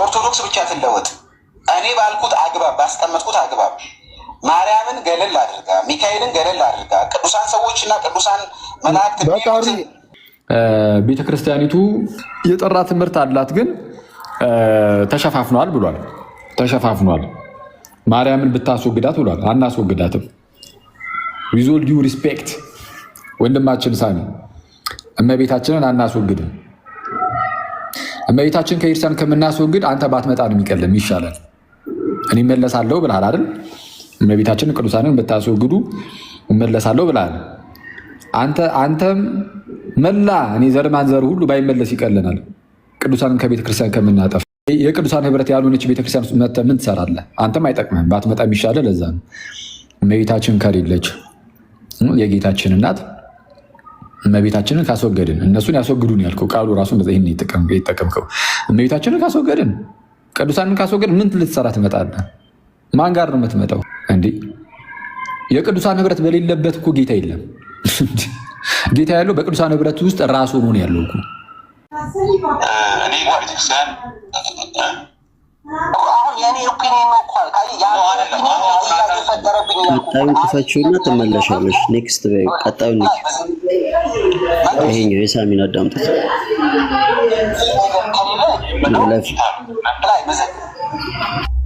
ኦርቶዶክስ ብቻ ትለወጥ። እኔ ባልኩት አግባብ ባስቀመጥኩት አግባብ ማርያምን ገለል አድርጋ ሚካኤልን ገለል አድርጋ ቅዱሳን ሰዎችና ቅዱሳን መላእክት ቤተክርስቲያኒቱ የጠራ ትምህርት አላት፣ ግን ተሸፋፍኗል ብሏል። ተሸፋፍኗል። ማርያምን ብታስወግዳት ብሏል። አናስወግዳትም። ዊዝ ኦል ዲው ሪስፔክት ወንድማችን ሳሚ እመቤታችንን አናስወግድም። እመቤታችን ከኢርሳን ከምናስወግድ አንተ ባትመጣ ነው የሚቀልም ይሻላል። እኔ እመለሳለሁ ብለሃል አይደል? እመቤታችንን ቅዱሳንን ብታስወግዱ እመለሳለሁ ብለሃል። አንተም መላ እኔ ዘር ማንዘር ሁሉ ባይመለስ ይቀለናል ቅዱሳንን ከቤተክርስቲያን ከምናጠፍ። የቅዱሳን ህብረት ያልሆነች ቤተክርስቲያን መጥተህ ምን ትሰራለህ? አንተም አይጠቅምህም። ባትመጣ የሚሻልህ ለዛ ነው። እመቤታችን ከሌለች የጌታችን እናት እመቤታችንን ካስወገድን እነሱን ያስወግዱን ያልከው ቃሉ ራሱ ይህን የተጠቀምከው። እመቤታችንን ካስወገድን ቅዱሳንን ካስወገድን ምን ልትሰራ ትመጣለህ? ማን ጋር ነው የምትመጣው? እንዲህ የቅዱሳን ህብረት በሌለበት እኮ ጌታ የለም። ጌታ ያለው በቅዱሳን ህብረት ውስጥ ራሱ ሆኖ ያለው እኮ እኔ ቤተክርስቲያን አሁን የኔ ኦፒኒየን ነው እኮ ቀጣዩን ክፈችውና ትመለሻለሽ። ኔክስት በይ ቀጣዩን ይሄኛው የሳሚን አዳምጡት።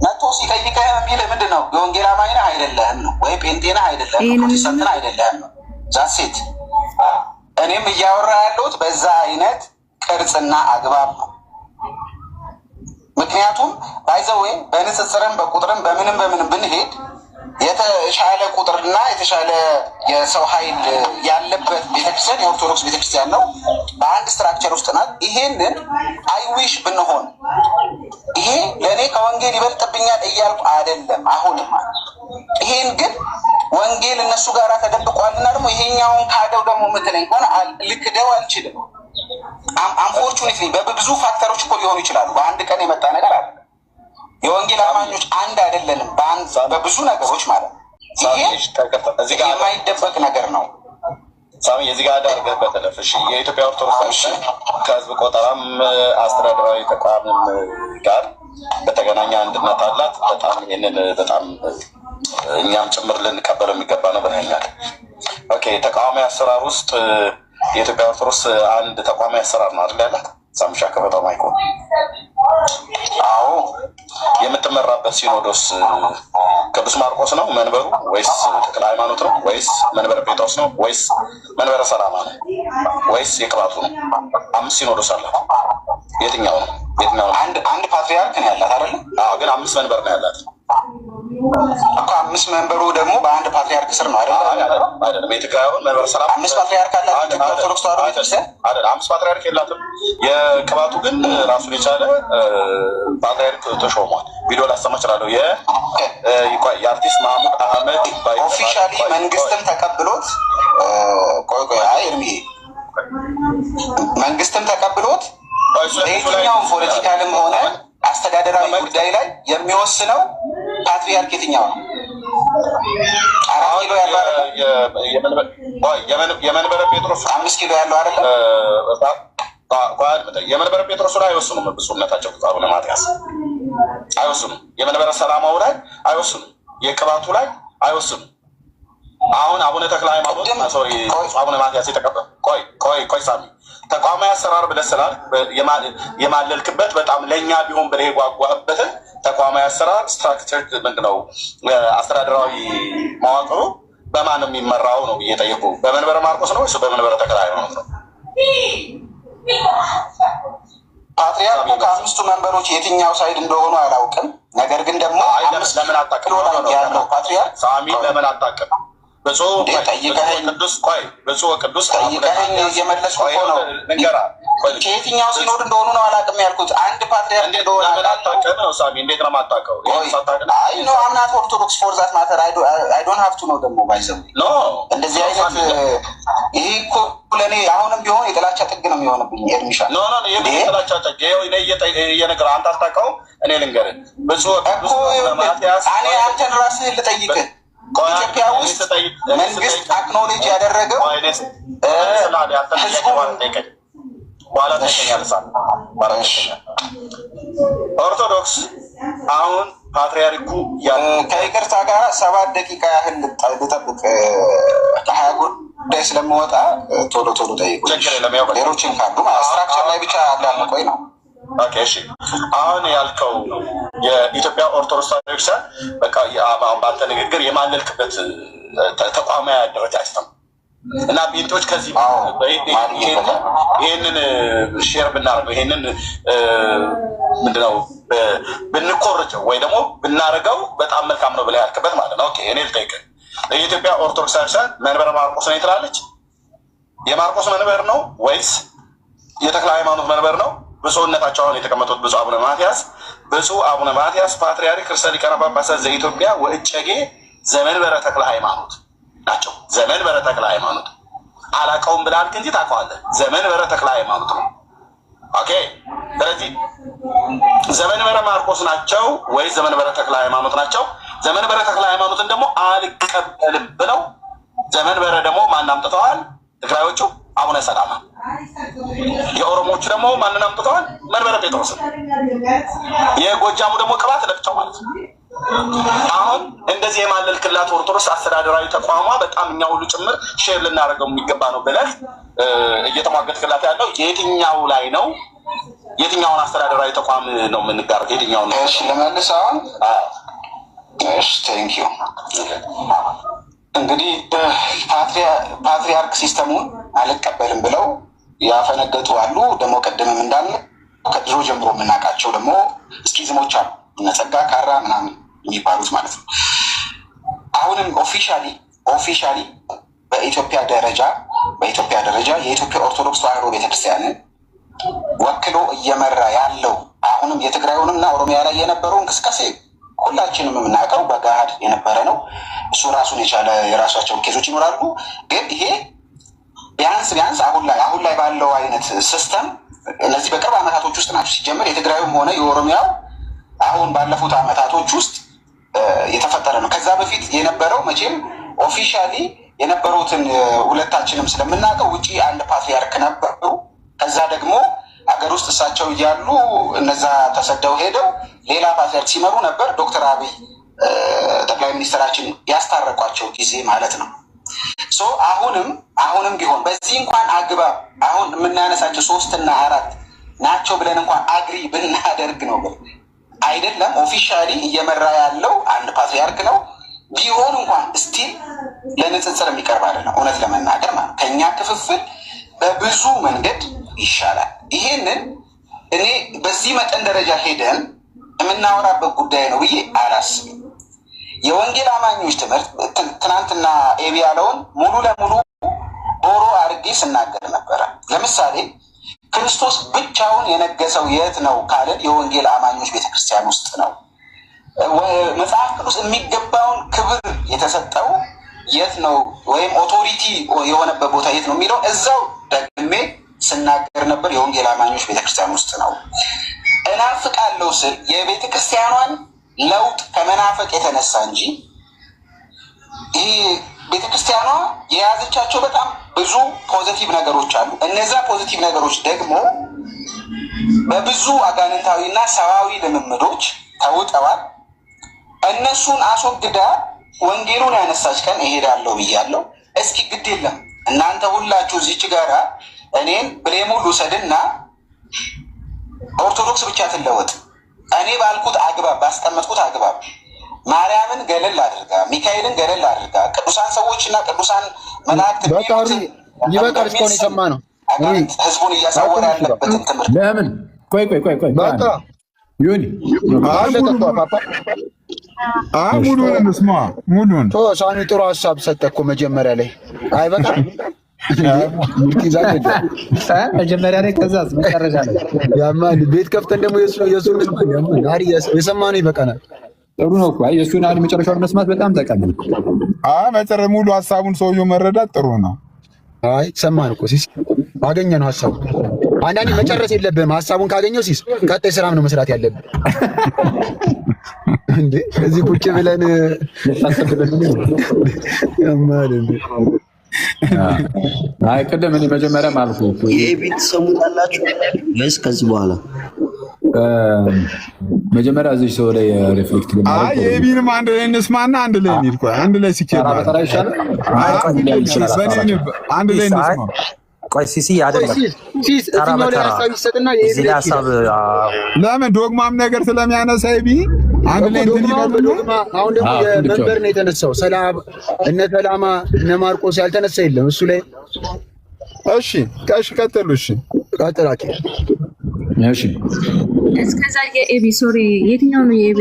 መቶ ሲጠይቅህ የሚልህ ምንድን ነው? የወንጌል አማኝ ነህ አይደለህም ነው ወይ ጴንጤ ነህ አይደለህም፣ ፕሮቴስታንት ነህ አይደለህም ነው። ዛሴት እኔም እያወራ ያለሁት በዛ አይነት ቅርጽና አግባብ ነው። ምክንያቱም ባይዘዌ በንጽጽርም በቁጥርም በምንም ብንሄድ የተሻለ ቁጥርና የተሻለ የሰው ኃይል ያለበት ቤተክርስቲያን የኦርቶዶክስ ቤተክርስቲያን ነው። በአንድ ስትራክቸር ውስጥ ናት። ይሄንን አይዊሽ ብንሆን ይሄ ለእኔ ከወንጌል ይበልጥብኛል እያልኩ አይደለም። አሁንም ይሄን ግን ወንጌል እነሱ ጋር ተደብቋልና ደግሞ ይሄኛውን ካደው ደግሞ ምትለኝ ሆነ ልክደው አልችልም። አንፎርቹኔትሊ በብዙ ፋክተሮች እኮ ሊሆኑ ይችላሉ። በአንድ ቀን የመጣ ነገር አለ። የወንጌል አማኞች አንድ አይደለንም በብዙ ነገሮች ማለት ነው። ይሄ የማይደበቅ ነገር ነው። ሳሚ የዚህ ጋር አዳርገህ በተለፍሽ የኢትዮጵያ ኦርቶዶክስ ከህዝብ ቆጠራም አስተዳደራዊ ተቋምም ጋር በተገናኘ አንድነት አላት። በጣም ይህንን በጣም እኛም ጭምር ልንቀበለው የሚገባ ነው ብለኛል። ኦኬ ተቃዋሚ አሰራር ውስጥ የኢትዮጵያ ኦርቶዶክስ አንድ ተቋማዊ አሰራር ነው አይደል ያላት? ሳምሻ ከበጣም አይቆም። አዎ የምትመራበት ሲኖዶስ ቅዱስ ማርቆስ ነው መንበሩ ወይስ ተክለ ሃይማኖት ነው ወይስ መንበረ ጴጥሮስ ነው ወይስ መንበረ ሰላማ ነው ወይስ የቅባቱ ነው? 5 ሲኖዶስ አለ። የትኛው ነው? አንድ ፓትሪያርክ ነው ያላት አይደል? አዎ ግን 5 መንበር ነው ያላት እኮ 5 መንበሩ ደግሞ በአንድ ፓትሪያርክ ስር ነው አይደል? አይደለም። የትግራዩን መንበረ ሰላማ 5 ፓትሪያርክ አላት ኦርቶዶክስ ተዋሕዶ ቤተክርስቲያን አይደል? 5 ፓትሪያርክ የላትም። የቅባቱ ግን ራሱን የቻለ ፓትሪያርክ ተሾሟል። ቪዲዮ ላሰማ እችላለሁ። የአርቲስት ማህሙድ አህመድ ኦፊሻሊ መንግስትም ተቀብሎት መንግስትም ተቀብሎት በየትኛውም ፖለቲካልም ሆነ አስተዳደራዊ ጉዳይ ላይ የሚወስነው ፓትሪያርክ የትኛው ነው? 4 ኪሎ ያለው የመንበረ ጴጥሮስ 5 ኪሎ ያለው አይደለም። የመንበረ ጴጥሮስ ላይ አይወስኑም። ብፁዕነታቸው አቡነ ማትያስ አይወስኑም። የመንበረ ሰላማው ላይ አይወስኑም። የቅባቱ ላይ አይወስኑም። አሁን አቡነ ተክለ ሃይማኖት አቡነ ማትያስ የተቀበለ ቆይ ሳሚ ተቋማዊ አሰራር ብለህ ስላልክ የማለልክበት በጣም ለእኛ ቢሆን ብለህ የጓጓህበትን ተቋማዊ አሰራር ስትራክቸር ምንድን ነው አስተዳደራዊ መዋቅሩ በማን ነው የሚመራው ነው እየጠየቁ። በመንበረ ማርቆስ ነው ወይስ በመንበረ ተክለ ሃይማኖት ነው? ፓትሪያርኩ ከ5ቱ መንበሮች የትኛው ሳይድ እንደሆኑ አላውቅም። ነገር ግን ደግሞ ለምን አታውቅም? ፓትሪያርክ ሳሚ ለምን አታውቅም? ብፁዕ ቅዱስ ጠይቀኸኝ እየመለስኩ እኮ ነው። ከየትኛው ሲኖድ እንደሆኑ ነው አላውቅም ያልኩት። አንድ ፓትሪያርክ እንደሆነ ነው። ሳሚ እንዴት ነው የማታውቀው? አምናት ኦርቶዶክስ ፎር ዛት ማተር አይ ዶንት ሃቭ ቱ ነው ደግሞ ባይዘው እንደዚህ አይነት ይሄ እኮ ለእኔ አሁንም ቢሆን የጥላቻ ጥግ ነው የሚሆንብኝ። ኤርሚሻ የጥላቻ ጥግ እየነገርህ አንተ አታውቀውም። እኔ ልንገርህ ብፁዕ ቅዱስ ማትያስ እኔ አንተን ራስህን ልጠይቅህ ኢትዮጵያ ውስጥ መንግስት አክኖሌጅ ያደረገው በኋላ ተገኛለሳ ኦርቶዶክስ አሁን ፓትሪያርኩ ከይቅርታ ጋር 7 ደቂቃ ያህል ልጠብቅ። ከ20 ጉዳይ ስለምወጣ ቶሎ ጠይቁ። ሌሎችን ካሉ ስትራክቸር ላይ ብቻ እንዳልቆይ ነው። እሺ አሁን ያልከው የኢትዮጵያ ኦርቶዶክስ ቤተክርስቲያን በቃ በአንተ ንግግር የማለልክበት ተቋማዊ አደረጃጀት ነው እና ጴንጤዎች ከዚህ ይሄንን ሼር ብናደርገው ይሄንን ምንድነው ብንኮርጀው ወይ ደግሞ ብናደርገው በጣም መልካም ነው ብለህ ያልክበት ማለት ነው። ኦኬ እኔ ልጠይቅህ፣ የኢትዮጵያ ኦርቶዶክስ ቤተክርስቲያን መንበረ ማርቆስ ነው ትላለች? የማርቆስ መንበር ነው ወይስ የተክለ ሃይማኖት መንበር ነው? ብፁዕነታቸው አሁን የተቀመጡት ብፁዕ አቡነ ማትያስ ፓትርያርክ ርእሰ ሊቃነ ጳጳሳት ዘኢትዮጵያ ወእጨጌ ዘመንበረ ተክለ ሃይማኖት ናቸው። ዘመንበረ ተክለ ሃይማኖት አላውቀውም ብላልክ እንጂ ታውቀዋለህ። ዘመንበረ ተክለ ሃይማኖት ነው። ኦኬ ስለዚህ ዘመንበረ ማርቆስ ናቸው ወይ ዘመንበረ ተክለ ሃይማኖት ናቸው? ዘመንበረ ተክለ ሃይማኖትን ደግሞ አልቀበልም ብለው ዘመንበረ ደግሞ ማን አምጥተዋል? ትግራዮቹ አቡነ ሰላማ። የኦሮሞቹ ደግሞ ማንን አምጥተዋል? መንበረ ጴጥሮስን። የጎጃሙ ደግሞ ቅባት ለብቻው ማለት ነው። አሁን እንደዚህ የማለልክላት ኦርቶዶክስ አስተዳደራዊ ተቋሟ በጣም እኛ ሁሉ ጭምር ሼር ልናደርገው የሚገባ ነው ብለህ እየተሟገትክላት ያለው የትኛው ላይ ነው? የትኛውን አስተዳደራዊ ተቋም ነው የምንጋረው? የትኛውን ነው? እሺ ልመልስ አሁን። እሺ ቴንኪዩ። እንግዲህ ፓትሪያርክ ሲስተሙን አልቀበልም ብለው ያፈነገጡ አሉ። ደግሞ ቀደምም እንዳለ ከድሮ ጀምሮ የምናውቃቸው ደግሞ ስኪዝሞች አሉ፣ እነ ጸጋ ካራ ምናምን የሚባሉት ማለት ነው። አሁንም ኦፊሻሊ በኢትዮጵያ ደረጃ የኢትዮጵያ ኦርቶዶክስ ተዋሕዶ ቤተክርስቲያንን ወክሎ እየመራ ያለው አሁንም የትግራዩንና ኦሮሚያ ላይ የነበረው እንቅስቃሴ ሁላችንም የምናውቀው በገሃድ የነበረ ነው። እሱ ራሱን የቻለ የራሳቸው ኬዞች ይኖራሉ። ግን ይሄ ቢያንስ አሁን ላይ ባለው አይነት ሲስተም እነዚህ በቅርብ ዓመታቶች ውስጥ ናቸው። ሲጀምር የትግራዩም ሆነ የኦሮሚያው አሁን ባለፉት ዓመታቶች ውስጥ የተፈጠረ ነው። ከዛ በፊት የነበረው መቼም ኦፊሻሊ የነበሩትን ሁለታችንም ስለምናውቀው ውጪ አንድ ፓትሪያርክ ነበሩ። ከዛ ደግሞ ሀገር ውስጥ እሳቸው እያሉ እነዛ ተሰደው ሄደው ሌላ ፓትሪያርክ ሲመሩ ነበር። ዶክተር አብይ ጠቅላይ ሚኒስትራችን ያስታረቋቸው ጊዜ ማለት ነው። አሁንም ቢሆን በዚህ እንኳን አግባብ አሁን የምናነሳቸው 3 እና 4 ናቸው ብለን እንኳን አግሪ ብናደርግ ነው አይደለም። ኦፊሻሊ እየመራ ያለው አንድ ፓትሪያርክ ነው። ቢሆን እንኳን ስቲል ለንጽጽር የሚቀርብ አይደለም። እውነት ለመናገር ማለት ከኛ ክፍፍል በብዙ መንገድ ይሻላል። ይሄንን እኔ በዚህ መጠን ደረጃ ሄደን የምናወራበት ጉዳይ ነው ብዬ አላስብም። የወንጌል አማኞች ትምህርት ትናንትና ኤቢ ያለውን ሙሉ ለሙሉ ቦሮ አድርጌ ስናገር ነበረ። ለምሳሌ ክርስቶስ ብቻውን የነገሰው የት ነው ካልን የወንጌል አማኞች ቤተክርስቲያን ውስጥ ነው። መጽሐፍ ቅዱስ የሚገባውን ክብር የተሰጠው የት ነው ወይም ኦቶሪቲ የሆነበት ቦታ የት ነው የሚለው እዛው ደግሜ ስናገር ነበር። የወንጌል አማኞች ቤተክርስቲያን ውስጥ ነው። እናፍቃለሁ ስል የቤተክርስቲያኗን ለውጥ ከመናፈቅ የተነሳ እንጂ ይህ ቤተክርስቲያኗ የያዘቻቸው በጣም ብዙ ፖዚቲቭ ነገሮች አሉ። እነዛ ፖዚቲቭ ነገሮች ደግሞ በብዙ አጋንንታዊና ሰዋዊ ልምምዶች ተውጠዋል። እነሱን አስወግዳ ወንጌሉን ያነሳች ቀን እሄዳለሁ ብያለሁ። እስኪ ግድ የለም እናንተ ሁላችሁ እዚች ጋራ እኔን ብሌሙን ልውሰድና ኦርቶዶክስ ብቻ ትለወጥ። እኔ ባልኩት አግባብ ባስቀመጥኩት አግባብ ማርያምን ገለል አድርጋ፣ ሚካኤልን ገለል አድርጋ፣ ቅዱሳን ሰዎችና ቅዱሳን መላእክት ይበቃል። እስካሁን የሰማ ነው ህዝቡን እያሳወረ ያለበትን ትምህርት ለምን ቆይ ዮኒ ሙሉን ስማ፣ ሙሉን ሳኒ ጥሩ ሀሳብ ሰጠ እኮ መጀመሪያ ላይ አይበቃም? መጀመሪያ ላይ ከዛ መጨረሻ ላይ ያማል። ቤት ከፍተን ደግሞ የሱን የሰማነው ይበቃናል። ጥሩ ነው እኮ የሱን አሁን መጨረሻውን መስማት በጣም ጠቃሚ ነው። መጨረሻ ሙሉ ሀሳቡን ሰውየው መረዳት ጥሩ ነው። አይ ሰማን እኮ ሲስ አገኘ ነው ሀሳቡ። አንዳንዴ መጨረስ የለብህም ሀሳቡን ካገኘው ሲስ ቀጣይ ስራም ነው መስራት ያለብህ። እንዴ እዚህ ቁጭ ብለን ያማል እንዴ አይ ቅድም እኔ መጀመሪያ ማለት ነው የኤቢን ትሰሙታላችሁ ወይስ ከዚህ በኋላ? መጀመሪያ እዚህ ሰው ላይ ሪፍሌክት አይ የኤቢንም አንድ ላይ እንስማና አንድ ላይ እንሂድ። ቆይ አንድ ላይ ሲኬድ በተራ ይሻላል። አንድ ላይ እንስማ። ቆይ ሲሲ አይደለም ሲስ እዚህኛው ላይ ሀሳብ ይሰጥና የኤቢ ሀሳብ ለምን ዶግማም ነገር ስለሚያነሳ ኤቢ አንድ ላይ እንትን ይላል። አሁን ደግሞ የመንበር ነው የተነሳው። ሰላም እነ ሰላማ እነ ማርቆስ ያልተነሳ የለም እሱ ላይ። እሺ ቀጥሉ። እሺ ቀጥላቂ። እሺ እስከዛ የኤቢ ሶሪ የትኛው ነው የኤቢ?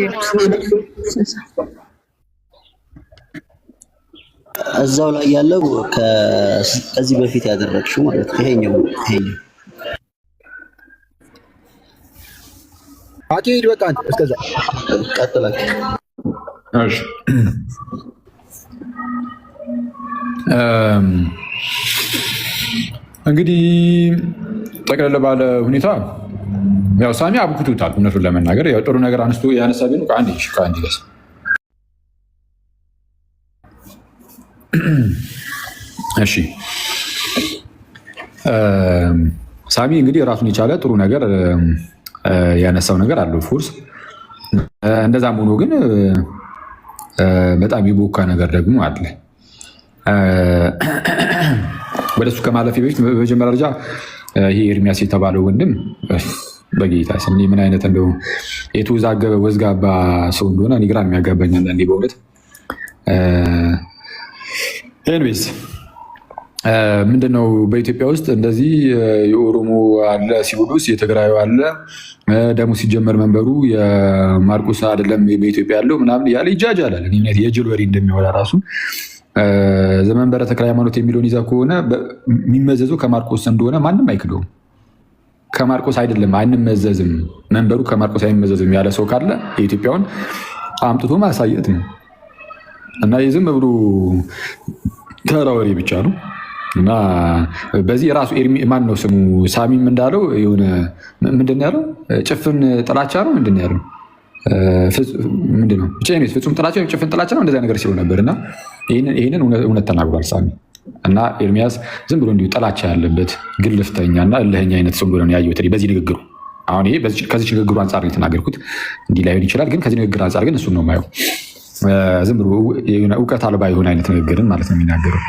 እዛው ላይ ያለው ከዚህ በፊት ያደረግሽው ማለት ነው። ይሄኛው አቂድ በቃ እስከዛ ቀጥላችሁ። እሺ እንግዲህ ጠቅለል ባለ ሁኔታ ያው ሳሚ አብኩቱታል። እውነቱን ለመናገር ያው ጥሩ ነገር አንስቶ ያነሳ ቢሆን ከአንድ ይለስ እሺ ሳሚ እንግዲህ ራሱን የቻለ ጥሩ ነገር ያነሳው ነገር አለው። ፎርስ እንደዛም ሆኖ ግን በጣም የቦካ ነገር ደግሞ አለ። ወደሱ ከማለፌ በፊት በመጀመሪያ ደረጃ ይሄ ኤርሚያስ የተባለው ወንድም በጌታ ስም ምን አይነት እንደው የተወዛገበ ወዝጋባ ሰው እንደሆነ እኔ ግራ የሚያጋባኝ አንዳንዴ በእውነት ኤንዌይስ ምንድነው በኢትዮጵያ ውስጥ እንደዚህ የኦሮሞ አለ ሲኖዶስ፣ የትግራዩ አለ ደግሞ ሲጀመር መንበሩ የማርቆስ አይደለም በኢትዮጵያ ያለው ምናምን ያለ ይጃጃላል። እኔነት የጅል ወሬ እንደሚወራ ራሱ ዘመንበረ ተክለ ሃይማኖት የሚለውን ይዛ ከሆነ የሚመዘዘው ከማርቆስ እንደሆነ ማንም አይክደውም። ከማርቆስ አይደለም አይንመዘዝም፣ መንበሩ ከማርቆስ አይመዘዝም ያለ ሰው ካለ የኢትዮጵያውን አምጥቶ ማሳየት ነው እና የዝም ብሎ ተራ ወሬ ብቻ ነው። እና በዚህ የራሱ ማን ነው ስሙ ሳሚም እንዳለው የሆነ ምንድን ያለው ጭፍን ጥላቻ ነው ምንድን ያለው ምንድነው ብቻ ፍጹም ጥላቻ ወይም ጭፍን ጥላቻ ነው እንደዚያ ነገር ሲለው ነበር። እና ይህንን እውነት ተናግሯል ሳሚ። እና ኤርሚያስ ዝም ብሎ እንዲሁ ጥላቻ ያለበት ግልፍተኛ እና እልህኛ አይነት ሰው እንደሆነ ያየሁት በዚህ ንግግሩ። አሁን ይሄ ከዚህ ንግግሩ አንጻር ነው የተናገርኩት። እንዲህ ላይሆን ይችላል፣ ግን ከዚህ ንግግር አንጻር ግን እሱን ነው የማየው። ዝም ብሎ እውቀት አልባ የሆነ አይነት ንግግርን ማለት ነው የሚናገረው።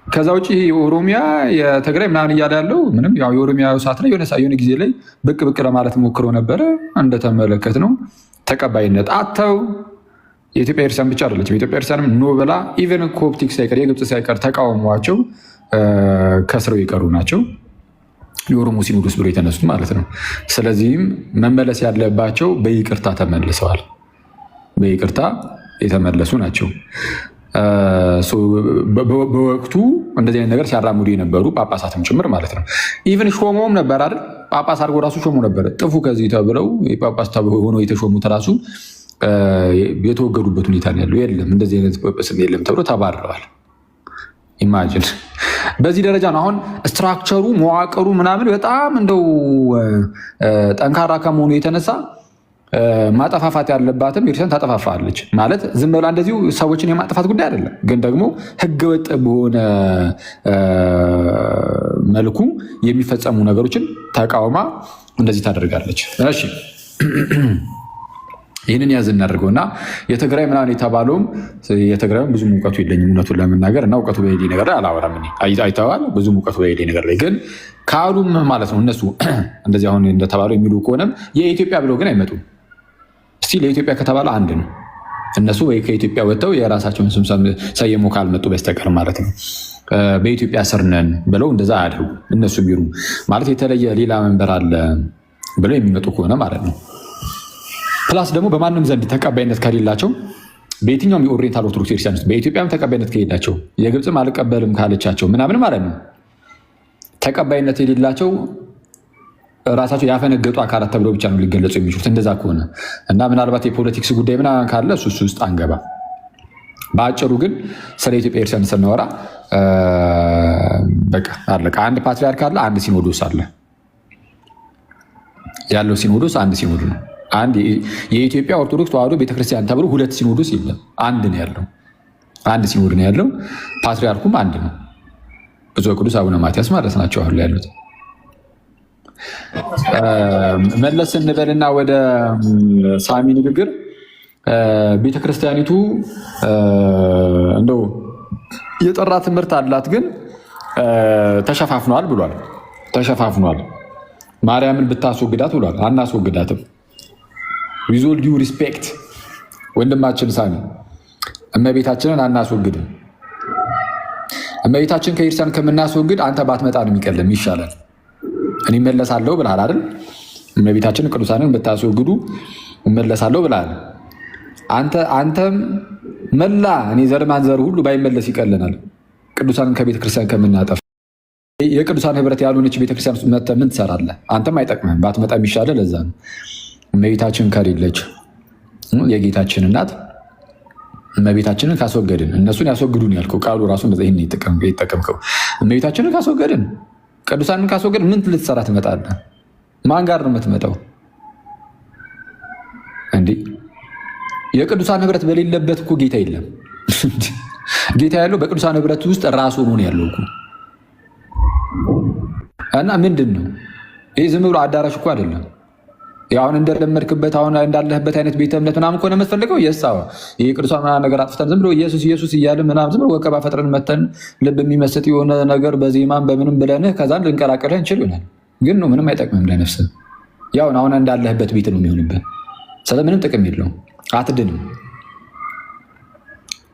ከዛ ውጭ የኦሮሚያ የትግራይ ምናምን እያለ ያለው ምንም ያው የኦሮሚያ ሰዓት ላይ የሆነ ጊዜ ላይ ብቅ ለማለት ሞክሮ ነበረ። እንደተመለከት ነው ተቀባይነት አተው የኢትዮጵያ ኤርትራን ብቻ አይደለችም። የኢትዮጵያ ኤርትራንም ኖበላ ኢቨን ኮፕቲክ ሳይቀር የግብፅ ሳይቀር ተቃውሟቸው ከስረው የቀሩ ናቸው። የኦሮሞ ሲኖዶስ ብሎ የተነሱት ማለት ነው። ስለዚህም መመለስ ያለባቸው በይቅርታ ተመልሰዋል። በይቅርታ የተመለሱ ናቸው። በወቅቱ እንደዚህ አይነት ነገር ሲያራምዱ የነበሩ ጳጳሳትም ጭምር ማለት ነው። ኢቨን ሾመውም ነበር አይደል? ጳጳስ አድርጎ ራሱ ሾሞ ነበር። ጥፉ ከዚህ ተብለው ጳጳስ ሆነው የተሾሙት ራሱ የተወገዱበት ሁኔታ ያለው የለም። እንደዚህ አይነት ጳጳስም የለም ተብሎ ተባረዋል። ኢማጂን በዚህ ደረጃ ነው። አሁን ስትራክቸሩ መዋቅሩ ምናምን በጣም እንደው ጠንካራ ከመሆኑ የተነሳ ማጠፋፋት ያለባትም ቤተክርስቲያን ታጠፋፋለች ማለት ዝም ብላ እንደዚሁ ሰዎችን የማጥፋት ጉዳይ አይደለም። ግን ደግሞ ህገወጥ በሆነ መልኩ የሚፈጸሙ ነገሮችን ተቃውማ እንደዚህ ታደርጋለች። እሺ ይህንን ያዝ እናደርገው እና የትግራይ ምናምን የተባለውም የትግራይም ብዙ እውቀቱ የለኝም እውነቱን ለመናገር እና እውቀቱ በሄዴ ነገር ላይ አላወራም። አይተዋል ብዙ እውቀቱ በሄዴ ነገር ላይ ግን ካሉም ማለት ነው እነሱ እንደዚህ አሁን እንደተባለው የሚሉ ከሆነም የኢትዮጵያ ብለው ግን አይመጡም። እስቲ ለኢትዮጵያ ከተባለ አንድ ነው። እነሱ ወይ ከኢትዮጵያ ወጥተው የራሳቸውን ስም ሰየሞ ካልመጡ በስተቀር ማለት ነው በኢትዮጵያ ስር ነን ብለው እንደዛ አያደርጉ። እነሱ ቢሩ ማለት የተለየ ሌላ መንበር አለ ብለው የሚመጡ ከሆነ ማለት ነው። ፕላስ ደግሞ በማንም ዘንድ ተቀባይነት ከሌላቸው በየትኛውም የኦሪየንታል ኦርቶዶክስ ክርስቲያን ውስጥ በኢትዮጵያም ተቀባይነት ከሌላቸው የግብፅም አልቀበልም ካለቻቸው ምናምን ማለት ነው ተቀባይነት የሌላቸው ራሳቸው ያፈነገጡ አካላት ተብለው ብቻ ነው ሊገለጹ የሚችሉት። እንደዛ ከሆነ እና ምናልባት የፖለቲክስ ጉዳይ ምናምን ካለ እሱ ውስጥ አንገባ። በአጭሩ ግን ስለ ኢትዮጵያ ክርስቲያን ስናወራ በቃ አለቀ። አንድ ፓትሪያርክ አለ፣ አንድ ሲኖዶስ አለ። ያለው ሲኖዶስ አንድ ሲኖድ ነው። አንድ የኢትዮጵያ ኦርቶዶክስ ተዋሕዶ ቤተክርስቲያን ተብሎ ሁለት ሲኖዶስ የለም፣ አንድ ነው ያለው። አንድ ሲኖድ ነው ያለው። ፓትሪያርኩም አንድ ነው። ብፁዕ ቅዱስ አቡነ ማትያስ ማለት ናቸው አሁን ላይ ያሉት። መለስ እንበልና ወደ ሳሚ ንግግር ቤተክርስቲያኒቱ እንደው የጠራ ትምህርት አላት፣ ግን ተሸፋፍኗል ብሏል። ተሸፋፍኗል። ማርያምን ብታስወግዳት ብሏል። አናስወግዳትም። ዊዝ ኦል ዲው ሪስፔክት ወንድማችን ሳሚ እመቤታችንን አናስወግድም። እመቤታችን ከኢርሳን ከምናስወግድ አንተ ባትመጣ ነው የሚቀልም ይሻላል። እኔ እመለሳለሁ ብለሃል አይደል? እመቤታችን ቅዱሳንን ብታስወግዱ እመለሳለሁ ብለሃል። አንተም መላ እኔ ዘር ማንዘር ሁሉ ባይመለስ ይቀለናል ቅዱሳንን ከቤተክርስቲያን ከምናጠፍ። የቅዱሳን ህብረት ያልሆነች ቤተክርስቲያን ውስጥ መተህ ምን ትሰራለህ? አንተም አይጠቅምህም። ባትመጣ የሚሻልህ ለዛ ነው። እመቤታችን ከሌለች የጌታችን እናት እመቤታችንን ካስወገድን እነሱን ያስወግዱን ያልከው ቃሉ ራሱ ይህን የተጠቀምከው። እመቤታችንን ካስወገድን ቅዱሳንን ካስወገድን ምን ልትሰራ ትመጣለህ? ማን ጋር ነው የምትመጣው? እንዴ የቅዱሳን ህብረት በሌለበት እኮ ጌታ የለም። ጌታ ያለው በቅዱሳን ህብረት ውስጥ ራሱ ሆኖ ያለው እኮ እና ምንድን ነው ይህ? ዝም ብሎ አዳራሽ እኮ አይደለም። አሁን እንደለመድክበት አሁን እንዳለህበት አይነት ቤተ እምነት ምናምን ከሆነ የምትፈልገው የሳው ይህ ቅዱሳን ምናምን ነገር አጥፍተን ዝም ብሎ ኢየሱስ ኢየሱስ እያለ ምናምን ዝም ብሎ ወከባ ፈጥረን መተን ልብ የሚመስጥ የሆነ ነገር በዜማን በምንም ብለንህ ከዛን ልንቀላቀልህ እንችል ይሆናል። ግን ነው ምንም አይጠቅምም ለነፍስህ። ያው አሁን እንዳለህበት ቤት ነው የሚሆንብህ። ስለምንም ጥቅም የለውም። አትድንም።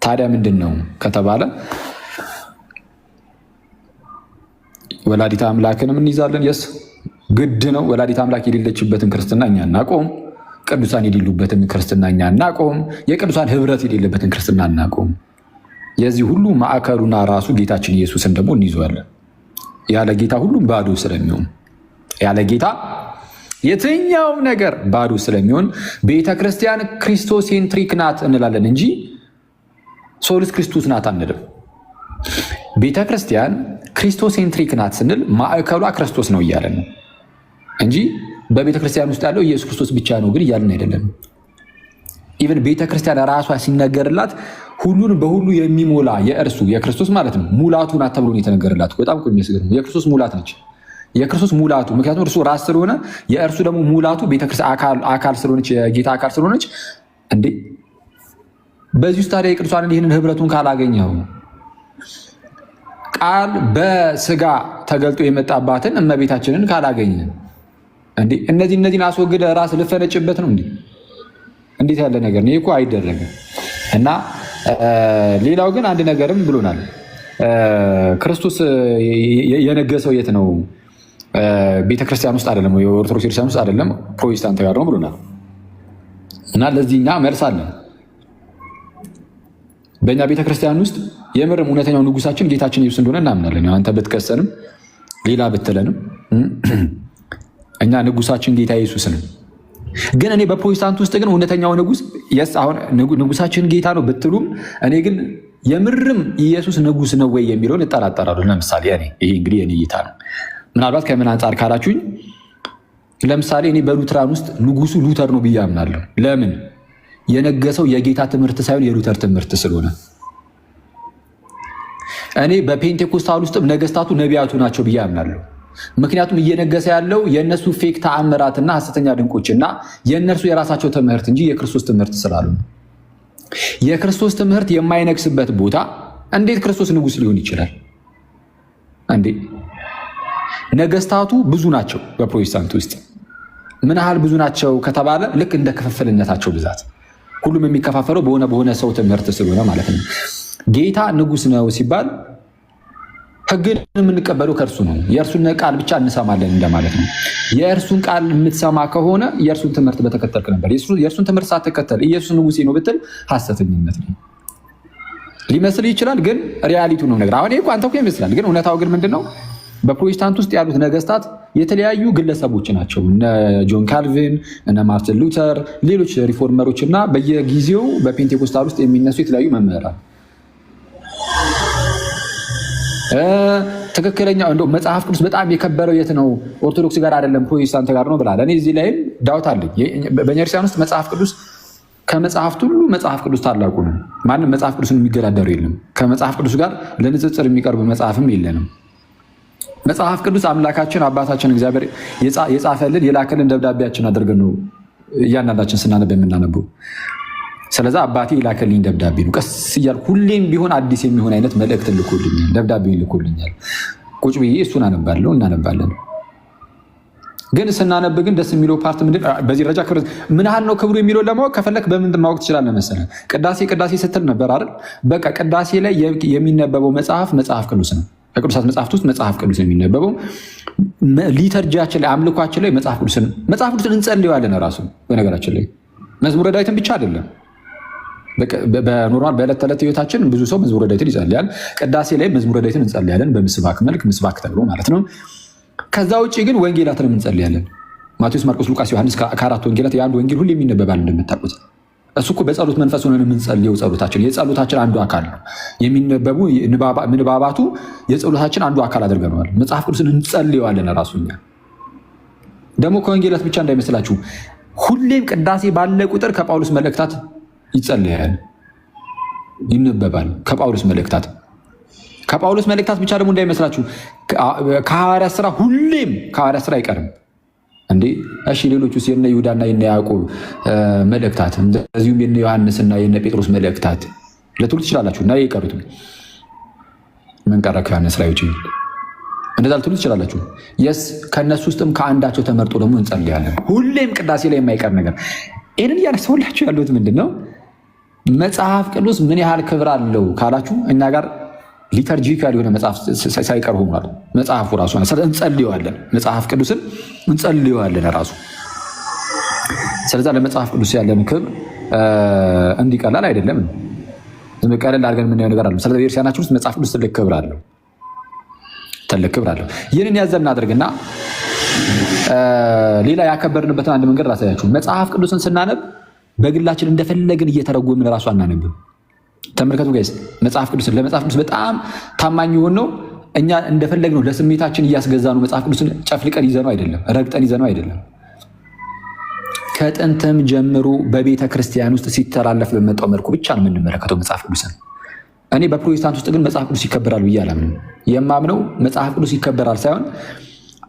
ታዲያ ምንድን ነው ከተባለ ወላዲተ አምላክንም እንይዛለን። የስ ግድ ነው። ወላዲተ አምላክ የሌለችበትን ክርስትና እኛ እናቆም። ቅዱሳን የሌሉበትን ክርስትና እኛ እናቆም። የቅዱሳን ህብረት የሌለበትን ክርስትና እናቆም። የዚህ ሁሉ ማዕከሉና ራሱ ጌታችን ኢየሱስን ደግሞ እንይዘዋለን። ያለ ጌታ ሁሉም ባዶ ስለሚሆን ያለ ጌታ የትኛውም ነገር ባዶ ስለሚሆን ቤተክርስቲያን ክሪስቶሴንትሪክ ናት እንላለን እንጂ ሶሉስ ክርስቶስ ናት አንልም። ቤተክርስቲያን ክሪስቶሴንትሪክ ናት ስንል ማዕከሏ ክርስቶስ ነው እያለን ነው እንጂ በቤተክርስቲያን ውስጥ ያለው ኢየሱስ ክርስቶስ ብቻ ነው ግን እያለን አይደለም። ኢቨን ቤተክርስቲያን ራሷ ሲነገርላት ሁሉን በሁሉ የሚሞላ የእርሱ የክርስቶስ ማለት ነው ሙላቱ ናት ተብሎ የተነገርላት። በጣም የሚያስገርም የክርስቶስ ሙላት ነች። የክርስቶስ ሙላቱ ምክንያቱም እርሱ ራስ ስለሆነ የእርሱ ደግሞ ሙላቱ ቤተክርስቲያን አካል ስለሆነች የጌታ አካል ስለሆነች እንዴ በዚህ ውስጥ ታዲያ የቅዱሳንን ይህንን ህብረቱን ካላገኘው ቃል በስጋ ተገልጦ የመጣባትን እመቤታችንን ካላገኘ እንዴ እነዚህን አስወግደ ራስ ልፈነጭበት ነው እንዴ? እንዴት ያለ ነገር ነው እኮ አይደረግም። እና ሌላው ግን አንድ ነገርም ብሎናል። ክርስቶስ የነገሰው የት ነው? ቤተክርስቲያን ውስጥ አይደለም፣ የኦርቶዶክስ ቤተክርስቲያን ውስጥ አይደለም፣ ፕሮቴስታንት ጋር ነው ብሎናል። እና ለዚህኛ መልስ አለን። በእኛ ቤተክርስቲያን ውስጥ የምርም እውነተኛው ንጉሳችን ጌታችን ኢየሱስ እንደሆነ እናምናለን። አንተ ብትከሰንም ሌላ ብትለንም እኛ ንጉሳችን ጌታ ኢየሱስ ነው። ግን እኔ በፕሮቴስታንት ውስጥ ግን እውነተኛው ንጉስ አሁን ንጉሳችን ጌታ ነው ብትሉም እኔ ግን የምርም ኢየሱስ ንጉስ ነው ወይ የሚለውን እጠራጠራለሁ። ለምሳሌ ይሄ እንግዲህ የኔ እይታ ነው። ምናልባት ከምን አንጻር ካላችሁኝ ለምሳሌ እኔ በሉትራን ውስጥ ንጉሱ ሉተር ነው ብዬ አምናለሁ። ለምን? የነገሰው የጌታ ትምህርት ሳይሆን የሉተር ትምህርት ስለሆነ። እኔ በፔንቴኮስታል ውስጥም ነገስታቱ ነቢያቱ ናቸው ብዬ አምናለሁ። ምክንያቱም እየነገሰ ያለው የእነሱ ፌክ ተአምራትና ሐሰተኛ ድንቆችና የእነርሱ የራሳቸው ትምህርት እንጂ የክርስቶስ ትምህርት ስላሉ የክርስቶስ ትምህርት የማይነግስበት ቦታ እንዴት ክርስቶስ ንጉስ ሊሆን ይችላል እንዴ? ነገስታቱ ብዙ ናቸው። በፕሮቴስታንት ውስጥ ምን ያህል ብዙ ናቸው ከተባለ ልክ እንደ ክፍፍልነታቸው ብዛት ሁሉም የሚከፋፈለው በሆነ ሰው ትምህርት ስለሆነ ማለት ነው። ጌታ ንጉስ ነው ሲባል ህግን የምንቀበለው ከእርሱ ነው። የእርሱን ቃል ብቻ እንሰማለን እንደማለት ነው። የእርሱን ቃል የምትሰማ ከሆነ የእርሱን ትምህርት በተከተልክ ነበር። የእርሱን ትምህርት ሳትከተል ኢየሱስ ንጉሴ ነው ብትል ሐሰተኝነት ነው። ሊመስል ይችላል፣ ግን ሪያሊቱ ነው ነገር። አሁን አንተ እኮ ይመስላል፣ ግን እውነታው ግን ምንድነው? በፕሮቴስታንት ውስጥ ያሉት ነገስታት የተለያዩ ግለሰቦች ናቸው። እነ ጆን ካልቪን፣ እነ ማርቲን ሉተር፣ ሌሎች ሪፎርመሮች እና በየጊዜው በፔንቴኮስታል ውስጥ የሚነሱ የተለያዩ መምህራን ትክክለኛው እንደው መጽሐፍ ቅዱስ በጣም የከበረው የት ነው? ኦርቶዶክስ ጋር አይደለም ፕሮቴስታንት ጋር ነው ብላል። እኔ እዚህ ላይም ዳውት አለኝ። በእኛ ክርስቲያን ውስጥ መጽሐፍ ቅዱስ ከመጽሐፍት ሁሉ መጽሐፍ ቅዱስ ታላቁ ነው። ማንም መጽሐፍ ቅዱስን የሚገዳደሩ የለም። ከመጽሐፍ ቅዱስ ጋር ለንጽጽር የሚቀርብ መጽሐፍም የለንም። መጽሐፍ ቅዱስ አምላካችን አባታችን እግዚአብሔር የጻፈልን የላከልን ደብዳቤያችን አድርገን ነው እያንዳንዳችን ስናነብ የምናነበው። ስለዛ አባቴ የላከልኝ ደብዳቤ ነው። ቀስ እያልኩ ሁሌም ቢሆን አዲስ የሚሆን አይነት መልእክት ልኮልኛል፣ ደብዳቤ ልኮልኛል። ቁጭ ብዬ እሱን አነባለሁ፣ እናነባለን። ግን ስናነብ ግን ደስ የሚለው ፓርት ምንድን በዚህ ደረጃ ክብር ምን ያህል ነው ክብሩ የሚለው ለማወቅ ከፈለክ በምንድን ማወቅ ትችላለህ መሰለህ? ቅዳሴ ስትል ነበር አይደል? በቃ ቅዳሴ ላይ የሚነበበው መጽሐፍ ቅዱስ ነው። ከቅዱሳት መጽሐፍት ውስጥ መጽሐፍ ቅዱስ የሚነበበው ሊተርጂያችን ላይ አምልኳችን ላይ መጽሐፍ ቅዱስን እንጸልየዋለን። ራሱ በነገራችን ላይ መዝሙረ ዳዊትን ብቻ አይደለም፣ በኖርማል በዕለት ተዕለት ህይወታችን ብዙ ሰው መዝሙረ ዳዊትን ይጸልያል። ቅዳሴ ላይ መዝሙረ ዳዊትን እንጸልያለን፣ በምስባክ መልክ ምስባክ ተብሎ ማለት ነው። ከዛ ውጭ ግን ወንጌላትንም እንጸልያለን። ማቴዎስ፣ ማርቆስ፣ ሉቃስ፣ ዮሐንስ ከአራት ወንጌላት የአንድ ወንጌል ሁሌም ይነበባል እንደምታውቁት። እሱ እኮ በጸሎት መንፈስ ሆነን የምንጸልየው ጸሎታችን የጸሎታችን አንዱ አካል ነው። የሚነበቡ ምንባባቱ የጸሎታችን አንዱ አካል አድርገነዋል። መጽሐፍ ቅዱስን እንጸልየዋለን። ራሱኛ ደግሞ ከወንጌላት ብቻ እንዳይመስላችሁ፣ ሁሌም ቅዳሴ ባለ ቁጥር ከጳውሎስ መልእክታት ይጸልያል፣ ይነበባል። ከጳውሎስ መልእክታት ብቻ ደግሞ እንዳይመስላችሁ፣ ከሐዋርያት ስራ ሁሌም ከሐዋርያት ስራ አይቀርም እንዴ። እሺ ሌሎቹ የነ ይሁዳና የነ ያዕቆብ መልእክታት፣ እንደዚሁም የነ ዮሐንስና የነ ጴጥሮስ መልእክታት ልትሉ ትችላላችሁ። እና የቀሩትም ምን ቀረ ከዮሐንስ ላይ ውጪ እንደዛ ልትሉ ትችላላችሁ። የስ ከእነሱ ውስጥም ከአንዳቸው ተመርጦ ደግሞ እንጸልያለን። ሁሌም ቅዳሴ ላይ የማይቀር ነገር። ይህንን እያነሳሁላችሁ ያለሁት ምንድን ነው? መጽሐፍ ቅዱስ ምን ያህል ክብር አለው ካላችሁ እኛ ጋር ሊተርጂካል የሆነ መጽሐፍ ሳይቀር ሆኗል። መጽሐፉ ራሱ እንጸልየዋለን፣ መጽሐፍ ቅዱስን እንጸልየዋለን ራሱ። ስለዛ ለመጽሐፍ ቅዱስ ያለን ክብር እንዲቀላል አይደለም፣ ቀለል አድርገን የምናየው ነገር አለ። ስለዚህ ቤተክርስቲያናችን ውስጥ መጽሐፍ ቅዱስ ትልቅ ክብር አለው። ይህንን ያዘን እናድርግና ሌላ ያከበርንበትን አንድ መንገድ ራሳያችሁ። መጽሐፍ ቅዱስን ስናነብ በግላችን እንደፈለግን እየተረጎምን ራሱ አናነብም። ተመልከቱ ጋይስ፣ ለመጽሐፍ ቅዱስ በጣም ታማኝ የሆን ነው። እኛ እንደፈለግ ነው ለስሜታችን እያስገዛ ነው። መጽሐፍ ቅዱስን ጨፍልቀን ይዘነው አይደለም፣ ረግጠን ይዘነው አይደለም። ከጥንትም ጀምሮ በቤተ ክርስቲያን ውስጥ ሲተላለፍ በመጣው መልኩ ብቻ ነው የምንመለከተው መጽሐፍ ቅዱስን። እኔ በፕሮቴስታንት ውስጥ ግን መጽሐፍ ቅዱስ ይከበራል ብዬ አላምንም። የማምነው መጽሐፍ ቅዱስ ይከበራል ሳይሆን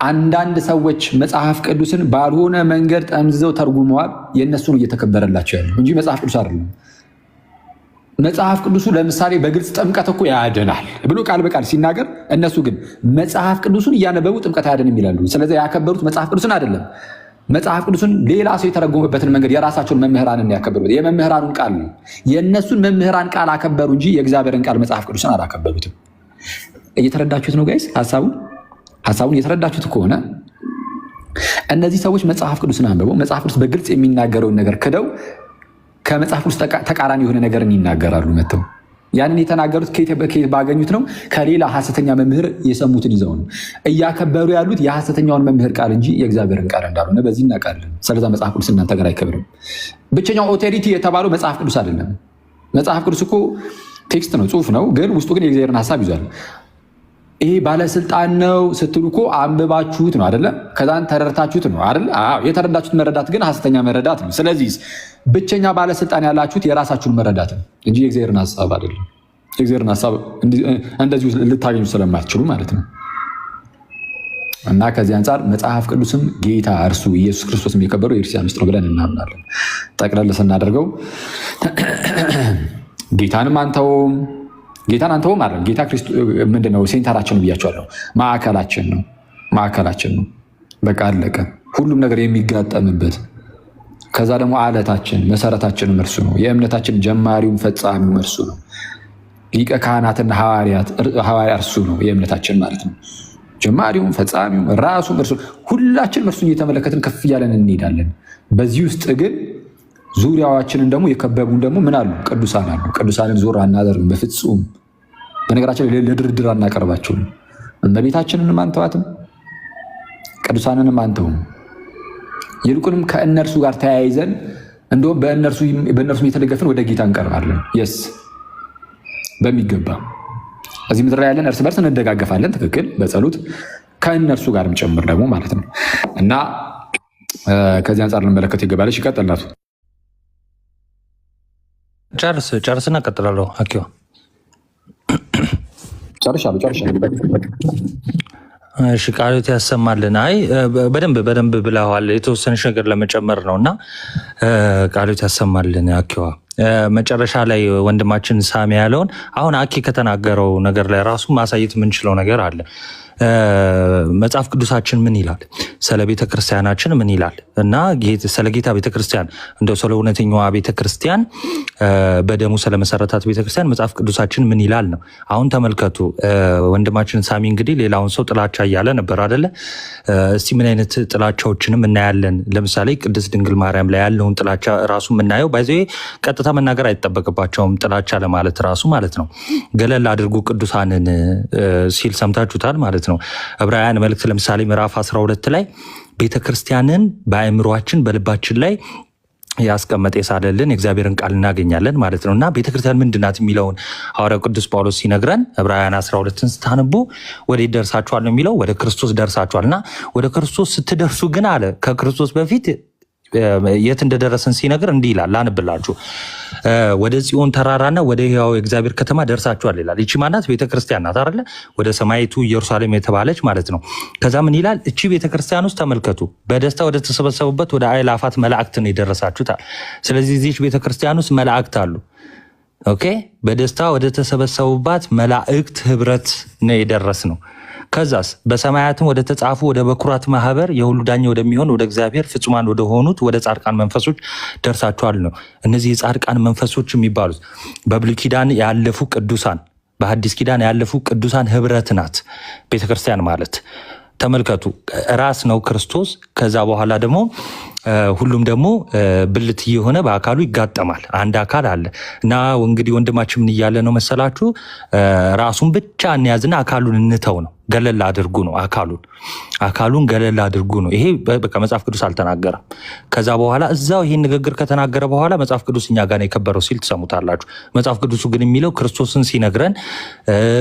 አንዳንድ ሰዎች መጽሐፍ ቅዱስን ባልሆነ መንገድ ጠምዝዘው ተርጉመዋል። የእነሱን እየተከበረላቸው ያለው እንጂ መጽሐፍ ቅዱስ አይደለም። መጽሐፍ ቅዱሱ ለምሳሌ በግልጽ ጥምቀት እኮ ያድናል ብሎ ቃል በቃል ሲናገር፣ እነሱ ግን መጽሐፍ ቅዱሱን እያነበቡ ጥምቀት አያድንም ይላሉ። ስለዚህ ያከበሩት መጽሐፍ ቅዱስን አይደለም፣ መጽሐፍ ቅዱስን ሌላ ሰው የተረጎመበትን መንገድ የራሳቸውን መምህራንን ያከበሩት፣ የመምህራኑን ቃል ነው። የእነሱን መምህራን ቃል አከበሩ እንጂ የእግዚአብሔርን ቃል መጽሐፍ ቅዱስን አላከበሩትም። እየተረዳችሁት ነው ጋይስ? ሀሳቡን እየተረዳችሁት ከሆነ እነዚህ ሰዎች መጽሐፍ ቅዱስን አንብበው መጽሐፍ ቅዱስ በግልጽ የሚናገረውን ነገር ክደው ከመጽሐፍ ቅዱስ ተቃራኒ የሆነ ነገርን ይናገራሉ። መጥተው ያንን የተናገሩት ከየት ባገኙት ነው? ከሌላ ሐሰተኛ መምህር የሰሙትን ይዘው ነው። እያከበሩ ያሉት የሐሰተኛውን መምህር ቃል እንጂ የእግዚአብሔርን ቃል እንዳልሆነ በዚህ እናውቃለን። ስለዛ መጽሐፍ ቅዱስ እናንተ ጋር አይከብርም። ብቸኛው ኦቶሪቲ የተባለው መጽሐፍ ቅዱስ አይደለም። መጽሐፍ ቅዱስ እኮ ቴክስት ነው፣ ጽሁፍ ነው፣ ግን ውስጡ ግን የእግዚአብሔርን ሀሳብ ይዟል። ይሄ ባለስልጣን ነው ስትሉ እኮ አንብባችሁት ነው አይደለ? ከዛን ተረድታችሁት ነው አይደለ? የተረዳችሁት መረዳት ግን ሐሰተኛ መረዳት ነው። ስለዚህ ብቸኛ ባለስልጣን ያላችሁት የራሳችሁን መረዳት ነው እንጂ የእግዚአብሔርን ሀሳብ አይደለም። የእግዚአብሔርን ሀሳብ እንደዚሁ ልታገኙ ስለማትችሉ ማለት ነው። እና ከዚህ አንጻር መጽሐፍ ቅዱስም ጌታ እርሱ ኢየሱስ ክርስቶስ የከበረው የክርስቲያን ምስጢር ብለን እናምናለን። ጠቅለል ስናደርገው ጌታን አንተውም አይደለም። ጌታ ምንድነው? ሴንተራችን ብያቸዋለሁ። ማዕከላችን ነው። በቃ አለቀ። ሁሉም ነገር የሚጋጠምበት። ከዛ ደግሞ አለታችን መሰረታችንም እርሱ ነው። የእምነታችን ጀማሪውም ፈጻሚውም እርሱ ነው። ሊቀ ካህናትና ሐዋርያ እርሱ ነው። የእምነታችን ማለት ነው። ጀማሪውም ፈጻሚውም ራሱም እርሱ። ሁላችን እርሱን እየተመለከትን ከፍ እያለን እንሄዳለን። በዚህ ውስጥ ግን ዙሪያዋችንን ደግሞ የከበቡን ደግሞ ምን አሉ? ቅዱሳን አሉ። ቅዱሳንን ዞር አናደርግም በፍጹም። በነገራችን ላይ ለድርድር አናቀርባቸውም። እመቤታችንንም አንተዋትም፣ ቅዱሳንንም አንተውም። ይልቁንም ከእነርሱ ጋር ተያይዘን እንደውም በእነርሱ የተደገፍን ወደ ጌታ እንቀርባለን። የስ በሚገባ እዚህ ምድር ላይ ያለን እርስ በርስ እንደጋገፋለን። ትክክል። በጸሎት ከእነርሱ ጋርም ጭምር ደግሞ ማለት ነው። እና ከዚህ አንጻር ልንመለከት ይገባለች። ይቀጥልናቱ ጨርስና ቀጥላለሁ። አኪዋ ጨርሻለሁ። እሺ ቃሎት ያሰማልን። አይ በደንብ ብለዋል። የተወሰነች ነገር ለመጨመር ነው እና ቃሎት ያሰማልን። አኪዋ መጨረሻ ላይ ወንድማችን ሳሚ ያለውን አሁን አኪ ከተናገረው ነገር ላይ ራሱ ማሳየት የምንችለው ነገር አለ። መጽሐፍ ቅዱሳችን ምን ይላል? ስለ ቤተ ክርስቲያናችን ምን ይላል? እና ስለ ጌታ ቤተ ክርስቲያን እንደው ስለ እውነተኛዋ ቤተ ክርስቲያን በደሙ ስለመሰረታት ቤተ ክርስቲያን መጽሐፍ ቅዱሳችን ምን ይላል ነው። አሁን ተመልከቱ። ወንድማችን ሳሚ እንግዲህ ሌላውን ሰው ጥላቻ እያለ ነበር አይደለ? እስቲ ምን አይነት ጥላቻዎችንም እናያለን። ለምሳሌ ቅድስት ድንግል ማርያም ላይ ያለውን ጥላቻ ራሱ የምናየው ባይዘ ቀጥታ መናገር አይጠበቅባቸውም። ጥላቻ ለማለት ራሱ ማለት ነው። ገለል አድርጉ ቅዱሳንን ሲል ሰምታችሁታል ማለት ነው። ዕብራውያን መልእክት ለምሳሌ ምዕራፍ 12 ላይ ቤተክርስቲያንን በአእምሯችን በልባችን ላይ ያስቀመጠ የሳለልን የእግዚአብሔርን ቃል እናገኛለን ማለት ነው። እና ቤተክርስቲያን ምንድናት የሚለውን ሐዋርያው ቅዱስ ጳውሎስ ሲነግረን ዕብራውያን 12ን ስታነቡ ወዴት ደርሳችኋል ነው የሚለው? ወደ ክርስቶስ ደርሳችኋል። እና ወደ ክርስቶስ ስትደርሱ ግን አለ ከክርስቶስ በፊት የት እንደደረስን ሲነግር እንዲህ ይላል። ላንብላችሁ። ወደ ጽዮን ተራራና ወደ ሕያው የእግዚአብሔር ከተማ ደርሳችኋል ይላል። ይቺ ማናት? ቤተክርስቲያን ናት አይደለ? ወደ ሰማይቱ ኢየሩሳሌም የተባለች ማለት ነው። ከዛ ምን ይላል? እቺ ቤተክርስቲያን ውስጥ ተመልከቱ፣ በደስታ ወደ ተሰበሰቡበት ወደ አእላፋት መላእክት ነው የደረሳችሁታል። ስለዚህ እዚች ቤተክርስቲያን ውስጥ መላእክት አሉ። ኦኬ፣ በደስታ ወደ ተሰበሰቡባት መላእክት ህብረት ነው የደረስ ነው። ከዛስ በሰማያትም ወደ ተጻፉ ወደ በኩራት ማህበር የሁሉ ዳኛ ወደሚሆን ወደ እግዚአብሔር ፍጹማን ወደ ሆኑት ወደ ጻድቃን መንፈሶች ደርሳችኋል ነው። እነዚህ የጻድቃን መንፈሶች የሚባሉት በብሉይ ኪዳን ያለፉ ቅዱሳን፣ በሐዲስ ኪዳን ያለፉ ቅዱሳን ህብረት ናት ቤተክርስቲያን ማለት። ተመልከቱ፣ ራስ ነው ክርስቶስ። ከዛ በኋላ ደግሞ ሁሉም ደግሞ ብልት እየሆነ በአካሉ ይጋጠማል። አንድ አካል አለ እና እንግዲህ ወንድማችን ምን እያለ ነው መሰላችሁ? ራሱን ብቻ እንያዝና አካሉን እንተው ነው። ገለል አድርጉ ነው አካሉን ገለል አድርጉ ነው። ይሄ በቃ መጽሐፍ ቅዱስ አልተናገረም። ከዛ በኋላ እዛው ይሄን ንግግር ከተናገረ በኋላ መጽሐፍ ቅዱስ እኛ ጋር ነው የከበረው ሲል ትሰሙታላችሁ። መጽሐፍ ቅዱሱ ግን የሚለው ክርስቶስን ሲነግረን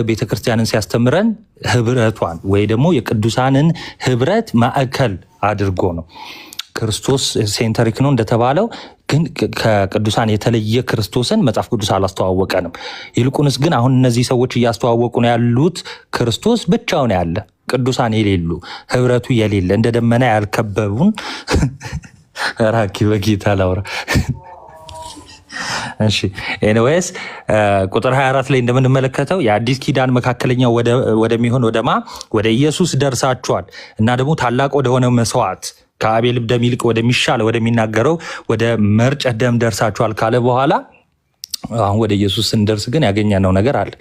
ቤተክርስቲያንን ሲያስተምረን ህብረቷን ወይ ደግሞ የቅዱሳንን ህብረት ማዕከል አድርጎ ነው። ክርስቶስ ሴንተሪክ ነው እንደተባለው፣ ግን ከቅዱሳን የተለየ ክርስቶስን መጽሐፍ ቅዱስ አላስተዋወቀንም። ይልቁንስ ግን አሁን እነዚህ ሰዎች እያስተዋወቁ ነው ያሉት ክርስቶስ ብቻውን ያለ፣ ቅዱሳን የሌሉ፣ ህብረቱ የሌለ፣ እንደ ደመና ያልከበቡን ራኪ በጌታ ላውራ። እሺ ኤኒዌይስ ቁጥር 24 ላይ እንደምንመለከተው የአዲስ ኪዳን መካከለኛው ወደሚሆን ወደ ኢየሱስ ደርሳችኋል እና ደግሞ ታላቅ ወደሆነ መስዋዕት ከአቤል ደም ይልቅ ወደሚሻል ወደሚናገረው ወደ መርጨት ደም ደርሳችኋል ካለ በኋላ አሁን ወደ ኢየሱስ ስንደርስ ግን ያገኘነው ነገር አለ።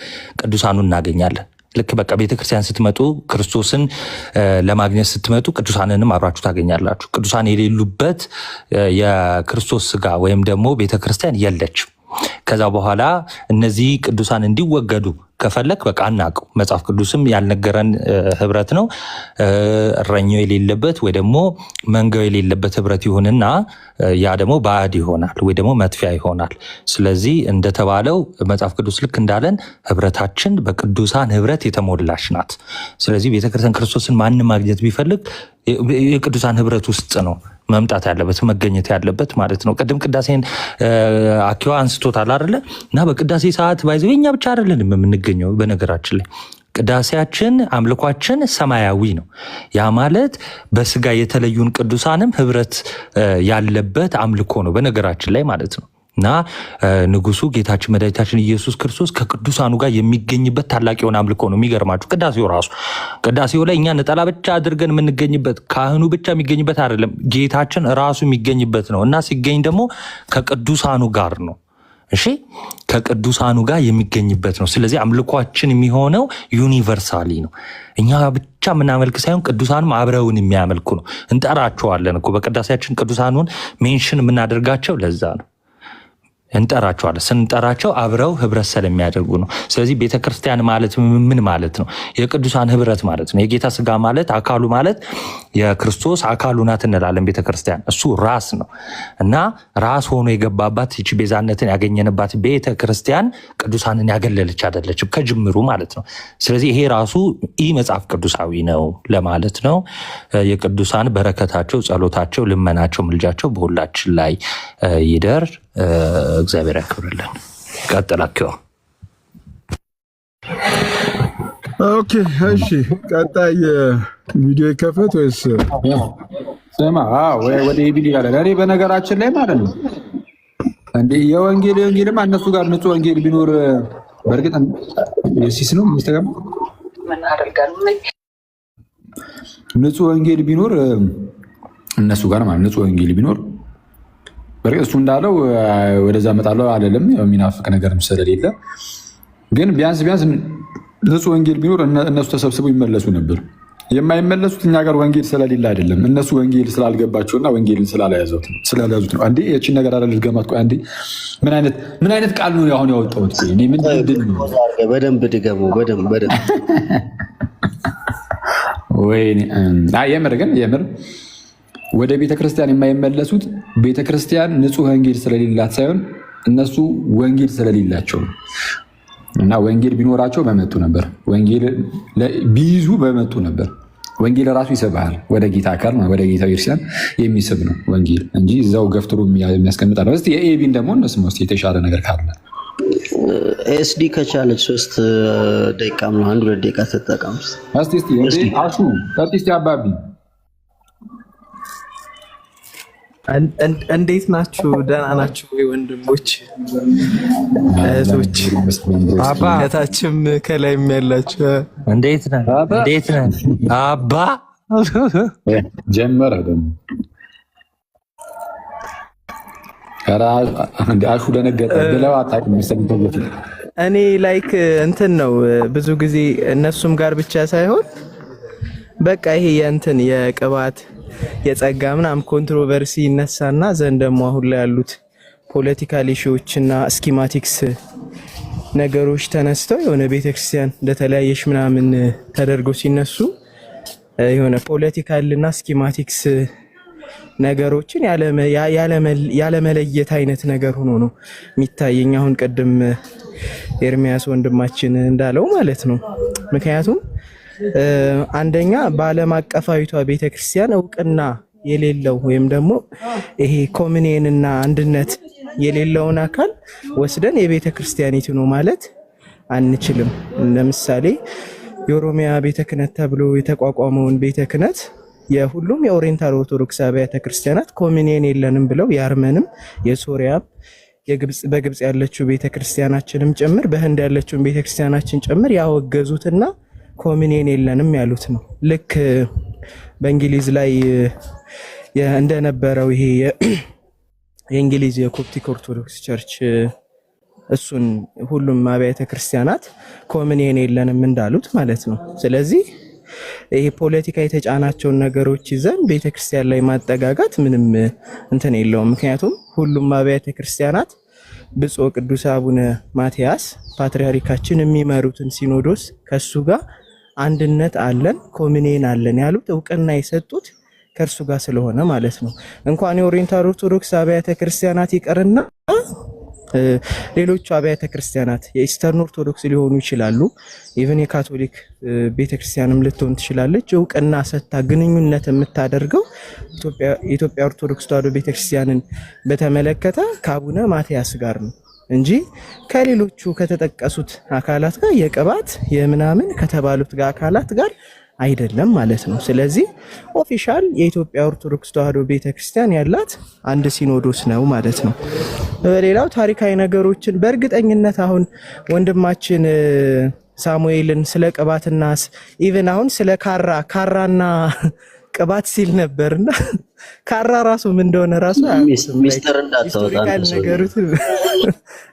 ቅዱሳኑን እናገኛለን። ልክ በቃ ቤተክርስቲያን ስትመጡ ክርስቶስን ለማግኘት ስትመጡ ቅዱሳንንም አብራችሁ ታገኛላችሁ። ቅዱሳን የሌሉበት የክርስቶስ ስጋ ወይም ደግሞ ቤተክርስቲያን የለችም። ከዛ በኋላ እነዚህ ቅዱሳን እንዲወገዱ ከፈለክ በቃ አናውቀው። መጽሐፍ ቅዱስም ያልነገረን ህብረት ነው። እረኛው የሌለበት ወይ ደግሞ መንጋው የሌለበት ህብረት ይሁንና ያ ደግሞ ባዕድ ይሆናል ወይ ደግሞ መጥፊያ ይሆናል። ስለዚህ እንደተባለው መጽሐፍ ቅዱስ ልክ እንዳለን ህብረታችን በቅዱሳን ህብረት የተሞላች ናት። ስለዚህ ቤተክርስቲያን ክርስቶስን ማንም ማግኘት ቢፈልግ የቅዱሳን ህብረት ውስጥ ነው መምጣት ያለበት መገኘት ያለበት ማለት ነው። ቅድም ቅዳሴን አኪዋ አንስቶታል አይደለ? እና በቅዳሴ ሰዓት ባይዘው እኛ ብቻ አይደለንም የምንገኘው። በነገራችን ላይ ቅዳሴያችን አምልኳችን ሰማያዊ ነው። ያ ማለት በስጋ የተለዩን ቅዱሳንም ህብረት ያለበት አምልኮ ነው በነገራችን ላይ ማለት ነው። እና ንጉሱ ጌታችን መድኃኒታችን ኢየሱስ ክርስቶስ ከቅዱሳኑ ጋር የሚገኝበት ታላቅ የሆነ አምልኮ ነው። የሚገርማችሁ ቅዳሴው ላይ እኛ ነጠላ ብቻ አድርገን የምንገኝበት፣ ካህኑ ብቻ የሚገኝበት አይደለም፣ ጌታችን ራሱ የሚገኝበት ነው። እና ሲገኝ ደግሞ ከቅዱሳኑ ጋር ነው። እሺ፣ ከቅዱሳኑ ጋር የሚገኝበት ነው። ስለዚህ አምልኳችን የሚሆነው ዩኒቨርሳሊ ነው። እኛ ብቻ የምናመልክ ሳይሆን ቅዱሳኑም አብረውን የሚያመልኩ ነው። እንጠራቸዋለን እኮ በቅዳሴያችን ቅዱሳኑን ሜንሽን የምናደርጋቸው ለዛ ነው። እንጠራቸዋለን። ስንጠራቸው አብረው ህብረት ስለሚያደርጉ ነው። ስለዚህ ቤተክርስቲያን ማለት ምን ማለት ነው? የቅዱሳን ህብረት ማለት ነው። የጌታ ስጋ ማለት አካሉ ማለት የክርስቶስ አካሉ ናት እንላለን። ቤተክርስቲያን እሱ ራስ ነው እና ራስ ሆኖ የገባባት ይቺ ቤዛነትን ያገኘንባት ቤተክርስቲያን ቅዱሳንን ያገለለች አይደለችም ከጅምሩ ማለት ነው። ስለዚህ ይሄ ራሱ ኢ መጽሐፍ ቅዱሳዊ ነው ለማለት ነው። የቅዱሳን በረከታቸው፣ ጸሎታቸው፣ ልመናቸው፣ ምልጃቸው በሁላችን ላይ ይደር። እግዚአብሔር ያክብርልን። ቀጥላችሁ። ኦኬ እሺ፣ ቀጣይ ቪዲዮ ይከፈት ወይስ ስማ? ወደ ኢቢሊ ጋር እኔ በነገራችን ላይ ማለት ነው እንዴ የወንጌልማ እነሱ ጋር ንጹህ ወንጌል ቢኖር በእርግጥ የሲስ ነው ምስተጋም ንጹህ ወንጌል ቢኖር እነሱ ጋር ማለት ንጹህ ወንጌል ቢኖር በእርግጥ እሱ እንዳለው ወደዛ መጣለው አይደለም የሚናፍቅ ነገርም ስለሌለ ግን ቢያንስ ንጹህ ወንጌል ቢኖር እነሱ ተሰብስበው ይመለሱ ነበር። የማይመለሱት እኛ ጋር ወንጌል ስለሌለ አይደለም፣ እነሱ ወንጌል ስላልገባቸውና ወንጌልን ስላልያዙት ነው። አንዴ የቺን ነገር አለ ልድገማት። ቆይ አንዴ ምን አይነት ቃል ነው አሁን ያወጣሁት? ቆይ እኔ በደንብ ድገሙ። በደንብ ወይኔ የምር ወደ ቤተክርስቲያን የማይመለሱት ቤተክርስቲያን ንጹህ ወንጌል ስለሌላት ሳይሆን እነሱ ወንጌል ስለሌላቸው ነው። እና ወንጌል ቢኖራቸው በመጡ ነበር። ወንጌል ቢይዙ በመጡ ነበር። ወንጌል ራሱ ይስብሃል ወደ ጌታ አካል ወደ ጌታ ቤተክርስቲያን የሚስብ ነው ወንጌል እንጂ እዛው ገፍትሮ የሚያስቀምጥ ነው። እስኪ የኤቢን ደግሞ እነሱ ውስጥ የተሻለ ነገር ካለ ኤስዲ ከቻለች 3 ደቂቃ ነው 1-2 ደቂቃ ተጠቀም። እስቲ አሹ አባቢ እንዴት ናችሁ? ደህና ናችሁ ወይ ወንድሞች እህቶች? ከታችም ከላይም ያላችሁ እንዴት ነህ? አባ ጀመረ ደግሞ አሹ ደነገጠ ብለው አታውቅም መሰለኝ። እኔ ላይክ እንትን ነው ብዙ ጊዜ እነሱም ጋር ብቻ ሳይሆን በቃ ይሄ የእንትን የቅባት የጸጋ ምናምን ኮንትሮቨርሲ ይነሳና ዘንድ ደግሞ አሁን ላይ ያሉት ፖለቲካል ኢሹዎችና ስኪማቲክስ ነገሮች ተነስተው የሆነ ቤተክርስቲያን እንደተለያየሽ ምናምን ተደርገው ሲነሱ የሆነ ፖለቲካልና ስኪማቲክስ ነገሮችን ያለመለየት አይነት ነገር ሆኖ ነው የሚታየኝ። አሁን ቅድም ኤርሚያስ ወንድማችን እንዳለው ማለት ነው። ምክንያቱም አንደኛ በዓለም አቀፋዊቷ ቤተክርስቲያን እውቅና የሌለው ወይም ደግሞ ይሄ ኮሚኒየንና አንድነት የሌለውን አካል ወስደን የቤተክርስቲያኒቱ ነው ማለት አንችልም። ለምሳሌ የኦሮሚያ ቤተ ክህነት ተብሎ የተቋቋመውን ቤተ ክህነት የሁሉም የኦሪየንታል ኦርቶዶክስ አብያተ ክርስቲያናት ኮሚኒየን የለንም ብለው የአርመንም የሶሪያም በግብጽ ያለችው ቤተክርስቲያናችንም ጭምር በህንድ ያለችውን ቤተክርስቲያናችን ጭምር ያወገዙትና ኮሚኒየን የለንም ያሉት ነው። ልክ በእንግሊዝ ላይ እንደነበረው ይሄ የእንግሊዝ የኮፕቲክ ኦርቶዶክስ ቸርች እሱን ሁሉም አብያተ ክርስቲያናት ኮሚኒየን የለንም እንዳሉት ማለት ነው። ስለዚህ ይሄ ፖለቲካ የተጫናቸውን ነገሮች ይዘን ቤተክርስቲያን ላይ ማጠጋጋት ምንም እንትን የለውም። ምክንያቱም ሁሉም አብያተ ክርስቲያናት ብፁዕ ቅዱስ አቡነ ማትያስ ፓትርያርካችን የሚመሩትን ሲኖዶስ ከሱ ጋር አንድነት አለን ኮሚኒየን አለን ያሉት እውቅና የሰጡት ከእርሱ ጋር ስለሆነ ማለት ነው። እንኳን የኦሪየንታል ኦርቶዶክስ አብያተ ክርስቲያናት ይቀርና ሌሎቹ አብያተ ክርስቲያናት የኢስተርን ኦርቶዶክስ ሊሆኑ ይችላሉ። ኢቭን የካቶሊክ ቤተክርስቲያንም ልትሆን ትችላለች። እውቅና ሰጥታ ግንኙነት የምታደርገው የኢትዮጵያ ኦርቶዶክስ ተዋሕዶ ቤተክርስቲያንን በተመለከተ ከአቡነ ማትያስ ጋር ነው እንጂ ከሌሎቹ ከተጠቀሱት አካላት ጋር የቅባት የምናምን ከተባሉት ጋር አካላት ጋር አይደለም ማለት ነው። ስለዚህ ኦፊሻል የኢትዮጵያ ኦርቶዶክስ ተዋሕዶ ቤተክርስቲያን ያላት አንድ ሲኖዶስ ነው ማለት ነው። ሌላው ታሪካዊ ነገሮችን በእርግጠኝነት አሁን ወንድማችን ሳሙኤልን ስለ ቅባትና ኢቭን አሁን ስለ ካራና ቅባት ሲል ነበርና ካራ ራሱ ምን እንደሆነ ራሱ ሚስተር እንዳታወጣ ነገሩት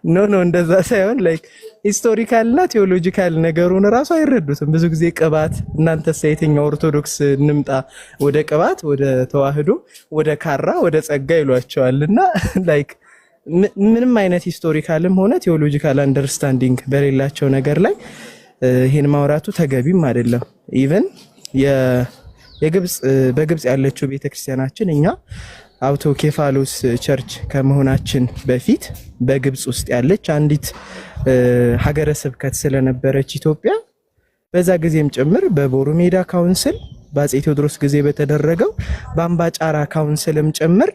ኖ እንደዛ ሳይሆን ላይክ ሂስቶሪካልና ቴዎሎጂካል ነገሩን ራሱ አይረዱትም። ብዙ ጊዜ ቅባት እናንተስ የትኛው ኦርቶዶክስ እንምጣ ወደ ቅባት ወደ ተዋህዶ ወደ ካራ ወደ ጸጋ ይሏቸዋልና ላይክ ምንም አይነት ሂስቶሪካልም ሆነ ቴዎሎጂካል አንደርስታንዲንግ በሌላቸው ነገር ላይ ይሄን ማውራቱ ተገቢም አይደለም። ኢቭን በግብጽ ያለችው ቤተክርስቲያናችን እኛ አውቶኬፋሎስ ቸርች ከመሆናችን በፊት በግብጽ ውስጥ ያለች አንዲት ሀገረ ስብከት ስለነበረች ኢትዮጵያ በዛ ጊዜም ጭምር በቦሩ ሜዳ ካውንስል በአፄ ቴዎድሮስ ጊዜ በተደረገው በአምባጫራ ካውንስልም ጭምር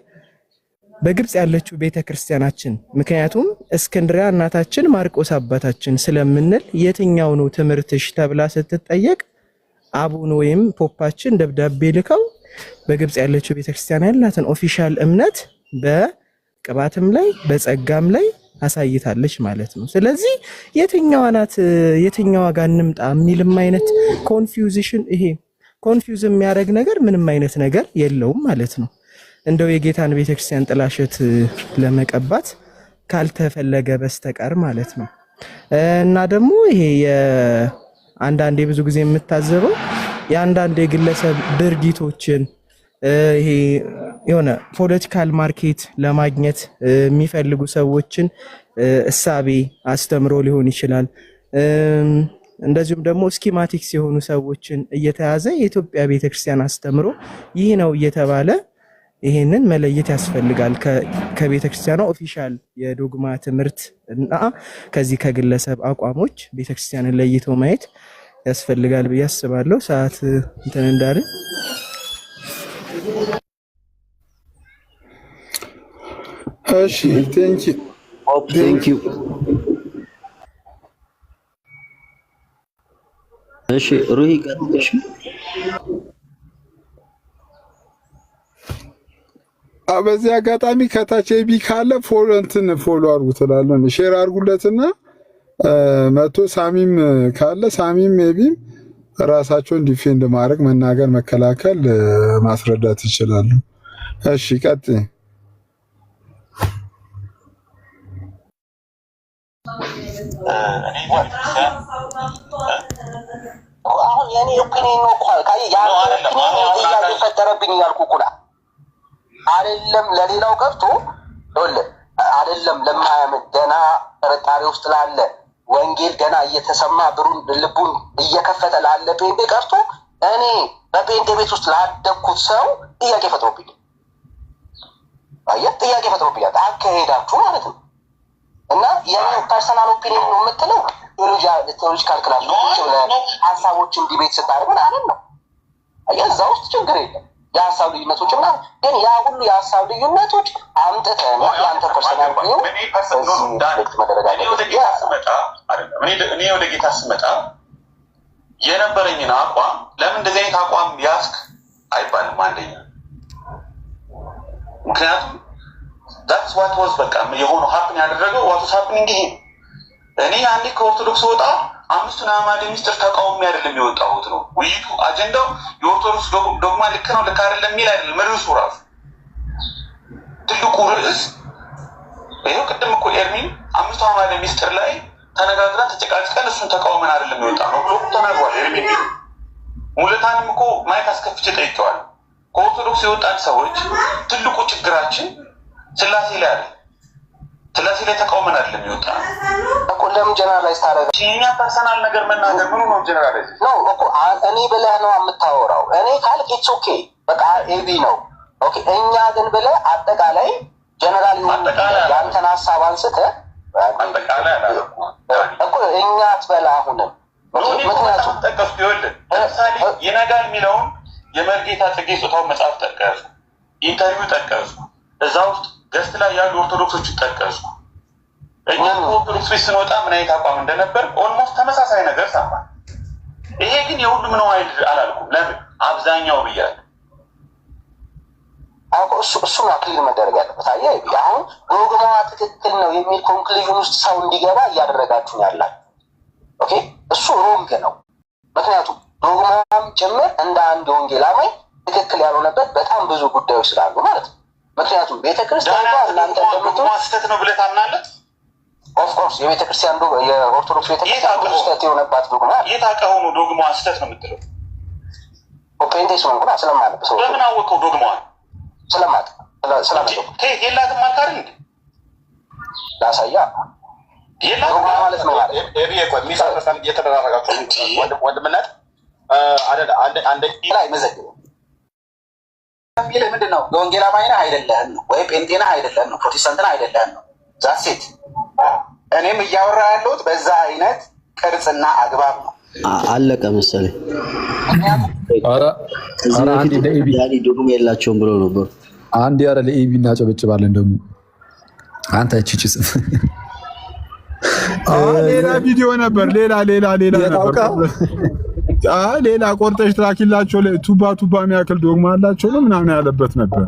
በግብጽ ያለችው ቤተክርስቲያናችን ምክንያቱም እስክንድሪያ እናታችን ማርቆስ አባታችን ስለምንል የትኛው ነው ትምህርትሽ ተብላ ስትጠየቅ አቡነ ወይም ፖፓችን ደብዳቤ ልከው በግብጽ ያለችው ቤተክርስቲያን ያላትን ኦፊሻል እምነት በቅባትም ላይ በጸጋም ላይ አሳይታለች ማለት ነው። ስለዚህ የትኛዋ ናት የትኛዋ ጋር እንምጣ የሚልም አይነት ኮንፊውዥን ይሄ ኮንፊውዝ የሚያደርግ ነገር ምንም አይነት ነገር የለውም ማለት ነው። እንደው የጌታን ቤተክርስቲያን ጥላሸት ለመቀባት ካልተፈለገ በስተቀር ማለት ነው። እና ደግሞ ይሄ አንዳንዴ ብዙ ጊዜ የምታዘበው የአንዳንድ የግለሰብ ድርጊቶችን ይሄ የሆነ ፖለቲካል ማርኬት ለማግኘት የሚፈልጉ ሰዎችን እሳቤ አስተምሮ ሊሆን ይችላል። እንደዚሁም ደግሞ ስኪማቲክስ የሆኑ ሰዎችን እየተያዘ የኢትዮጵያ ቤተክርስቲያን አስተምሮ ይህ ነው እየተባለ ይሄንን መለየት ያስፈልጋል። ከቤተክርስቲያኗ ኦፊሻል የዶግማ ትምህርት እና ከዚህ ከግለሰብ አቋሞች ቤተክርስቲያንን ለይቶ ማየት ያስፈልጋል ብዬ አስባለሁ። ሰዓት እንትን እንዳለ እሺ ቴንክ ዩ እሺ ሩሂ ቀጥሽ በዚህ አጋጣሚ ከታች ኤቢ ካለ ፎሎ አድርጉ ትላለህ ሼር አድርጉለትና መቶ ሳሚም ካለ ሳሚም ኤቢም ራሳቸውን ዲፌንድ ማድረግ መናገር መከላከል ማስረዳት ይችላሉ። እሺ ቀጥይ። አሁን የኔ ኦፒኒየን ነው ጥያቄ ፈጠረብኝ እያልኩ እኮ አይደለም ለሌላው ገብቶ አይደለም ለማያምን ገና ጥርጣሬ ውስጥ ላለ ወንጌል ገና እየተሰማ ልቡን እየከፈተ ላለ ጴንጤ ቀርቶ እኔ በጴንጤ ቤት ውስጥ ላደግኩት ሰው ጥያቄ ፈጥሮብኛል። ጥያቄ ፈጥሮብኛል አካሄዳችሁ ማለት ነው። እና የኔ ፐርሰናል ኦፒኒየን ነው የምትለው ቴዎሎጂካል ክላስ ሀሳቦችን ዲቤት ስታደርግ ምናምን ነው። እዛ ውስጥ ችግር የለም የሀሳብ ልዩነቶች ምናምን፣ ግን ያ ሁሉ የሀሳብ ልዩነቶች አምጥተን የአንተ ፐርሰናል እኔ ወደ ጌታ ስመጣ የነበረኝን አቋም ለምን እንደዚህ አይነት አቋም ያስክ አይባልም። አንደኛ ምክንያቱም ዛትስ ዋት ዋዝ በቃ የሆነው ሀፕን ያደረገው ዋትስ ሀፕኒንግ ይሄ እኔ አንዴ ከኦርቶዶክስ ወጣ አምስቱን አዕማደ ምስጢር ተቃውሞ አይደለም የወጣሁት ነው። ውይይቱ አጀንዳው የኦርቶዶክስ ዶግማ ልክ ነው ልክ አይደለም የሚል አይደለም። ርዕሱ ራሱ ትልቁ ርዕስ ይኸው ቅድም እኮ ኤርሚን አምስቱ አዕማደ ምስጢር ላይ ተነጋግረን ተጨቃጭቀን እሱን ተቃውመን አይደለም የወጣ ነው ብሎ ተናግሯል። ኤርሚን ሙለታንም እኮ ማየት አስከፍቼ ጠይቀዋል። ከኦርቶዶክስ የወጣን ሰዎች ትልቁ ችግራችን ስላሴ ላይ አለ። ስላሴ ላይ ተቃውመን አይደለም የወጣ እኮ። ለምን ጀነራላይዝ ታደርጋለህ? የእኛ ፐርሰናል ነገር መናገር ምኑ ነው ጀነራላይዝ ነው እኮ። እኔ ብለህ ነው የምታወራው። እኔ ካልክ ኢትስ ኦኬ በቃ ኤቢ ነው ኦኬ። እኛ ግን ብለህ አጠቃላይ ጀነራል ያንተን ሀሳብ አንስተህ አጠቃላይ እኮ እኛ ትበላ አሁንም ምክንያቱም ጠቀስኩ። ይኸውልህ ለምሳሌ ይነጋል የሚለውን የመርጌታ ጽጌ ጾታውን መጽሐፍ ጠቀሱ፣ ኢንተርቪው ጠቀሱ፣ እዛ ውስጥ ገስት ላይ ያሉ ኦርቶዶክሶችን ጠቀሱ። እኛ ከኦርቶዶክስ ቤት ስንወጣ ምን አይነት አቋም እንደነበር ኦልሞስት ተመሳሳይ ነገር ሰማን። ይሄ ግን የሁሉም ነው አይደል አላልኩም። ለምን አብዛኛው ብያለሁ። እሱ ነው ክሊር መደረግ ያለበት። አየህ አሁን ዶግማዋ ትክክል ነው የሚል ኮንክሉዥን ውስጥ ሰው እንዲገባ እያደረጋችሁ ያላችሁ ኦኬ። እሱ ሮንግ ነው። ምክንያቱም ዶግማዋም ጭምር እንደ አንድ ወንጌል አማኝ ትክክል ያልሆነበት በጣም ብዙ ጉዳዮች ስላሉ ማለት ነው። ምክንያቱም ቤተክርስቲያን እናንተ ስህተት ነው ብለህ ታምናለህ? ኦፍኮርስ የቤተክርስቲያን የኦርቶዶክስ ቤተክርስቲያን ስህተት የሆነባት ዶግማ የት አውቀኸው ነው ዶግማ ስህተት ነው የምትለው? ፔንቴ ስለሆንኩ ስለማለት ሰው በምን አወቀው ዶግማዋን? ስለማለት ከየት የላትም አልክ አይደል? ላሳያ የላትም ማለት ነው ማለት ሚሳፈሳን እየተደራረጋቸው ወንድምነት አንደ ላይ መዘግበው የሚልህ ምንድን ነው? የወንጌል አማኝ ነህ አይደለህም ነው፣ ወይም ጴንጤ ነህ አይደለህም ነው፣ ፕሮቴስታንት ነህ አይደለህም ነው። ዛሴት እኔም እያወራ ያለሁት በዛ አይነት ቅርጽና አግባብ ነው። አለቀ መሰለኝ። ዶግማ የላቸውም ብሎ ነበር። አንድ ያረ ለኢቢ እናጨበጭባለን ደግሞ አንተ ቺቺስ ሌላ ቪዲዮ ነበር ሌላ ነበር ሌላ ቆርጠሽ ትራኪላቸው ቱባ የሚያክል ዶግማ አላቸው ነው ምናምን ያለበት ነበር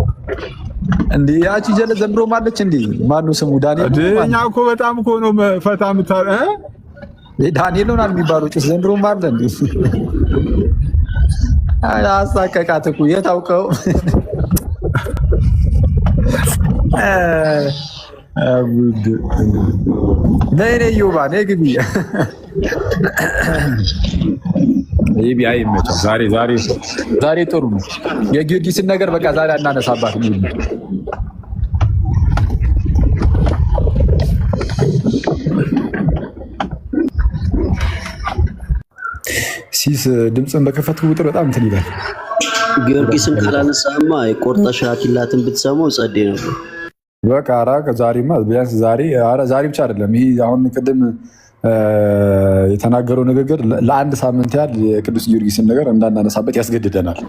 እንዴ ያቺ ጀለ ዘንድሮ ማለች እንዴ ማነው ስሙ ዳንኤል እኛ እኮ በጣም እኮ ነው ፈታ ምታር ዳንኤል ነው የሚባለው ጭስ ዘንድሮ ማለ እንዴ አሳቀቃት እኮ የታውቀው አቡድ ነይ ዮባ ነይ ግቢ ይቢ አይመጣ ዛሬ ጥሩ ነው የጊዮርጊስን ነገር በቃ ዛሬ አናነሳባት ነው ሲስ ድምጽን በከፈትኩ ቁጥር በጣም እንትን ይላል ጊዮርጊስን ካላነሳማ የቆርጠሽ ራኪላትን ብትሰማው ጸዴ ነበር በቃ አራቀ ዛሬማ ቢያንስ ዛሬ ብቻ አይደለም ይሄ አሁን ቅድም የተናገረው ንግግር ለአንድ ሳምንት ያህል የቅዱስ ጊዮርጊስን ነገር እንዳናነሳበት ያስገድደናል።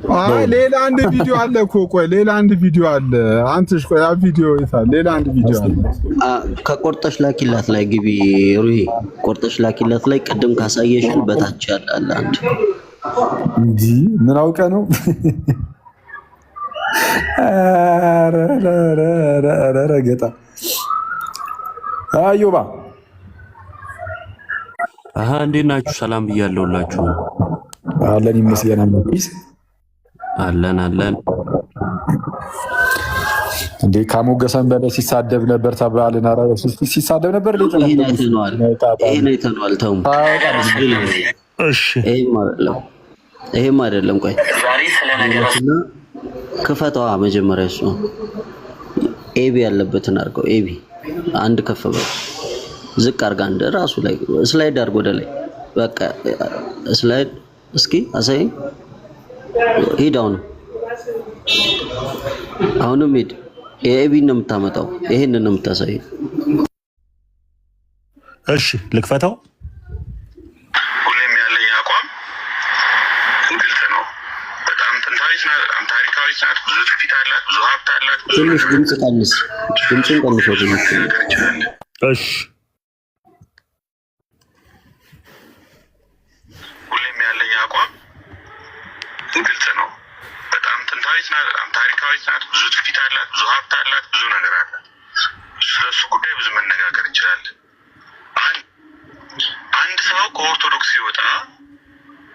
ሌላ አንድ ቪዲዮ አለ እኮ ሌላ አንድ ቪዲዮ አለ። አንተሽ ያ ቪዲዮ ይታል ሌላ አንድ ቪዲዮ አለ። ከቆርጠሽ ላኪላት ላይ ግቢ ሩሂ ቆርጠሽ ላኪላት ላይ ቅድም ካሳየሽን በታች ያለ አንድ እንጂ ምን አውቀ ነው ረገጣ አዩባ እንዴት ናችሁ? ሰላም ብያለሁላችሁ። አለን ይመስገናል። አለን እንዴ ካሞገሰን በላይ ሲሳደብ ነበር ተባልን። ኧረ ሲሳደብ ነበር ይሄን አይተነዋል። ተው እሺ ይሄም አይደለም ቆይ ክፈተዋ መጀመሪያ እሱ ኤቢ ያለበትን አድርገው ኤቢ አንድ ከፍ በል ዝቅ አድርጋ እንደ ራሱ ላይ ስላይድ አድርጎ ወደ ላይ በቃ ስላይድ እስኪ አሳይ ሂዳው ነው አሁንም ሂድ ኤቢ ነው የምታመጣው ይሄንን ነው የምታሳይ እሺ ልክፈተው ሁሌም ያለኝ አቋም ግልጽ ነው በጣም ጥንታዊት ናት ታሪካዊት ናት ብዙ ትውፊት አላት ብዙ ሀብት አላት ትንሽ ድምፅ ቀንስ ድምፅን ቀንሰው ትንሽ እሺ ግልጽ ነው በጣም ጥንታዊት ናት በጣም ታሪካዊት ናት ብዙ ትውፊት አላት ብዙ ሀብት አላት ብዙ ነገር አላት ስለሱ ጉዳይ ብዙ መነጋገር እንችላለን አንድ ሰው ከኦርቶዶክስ ሲወጣ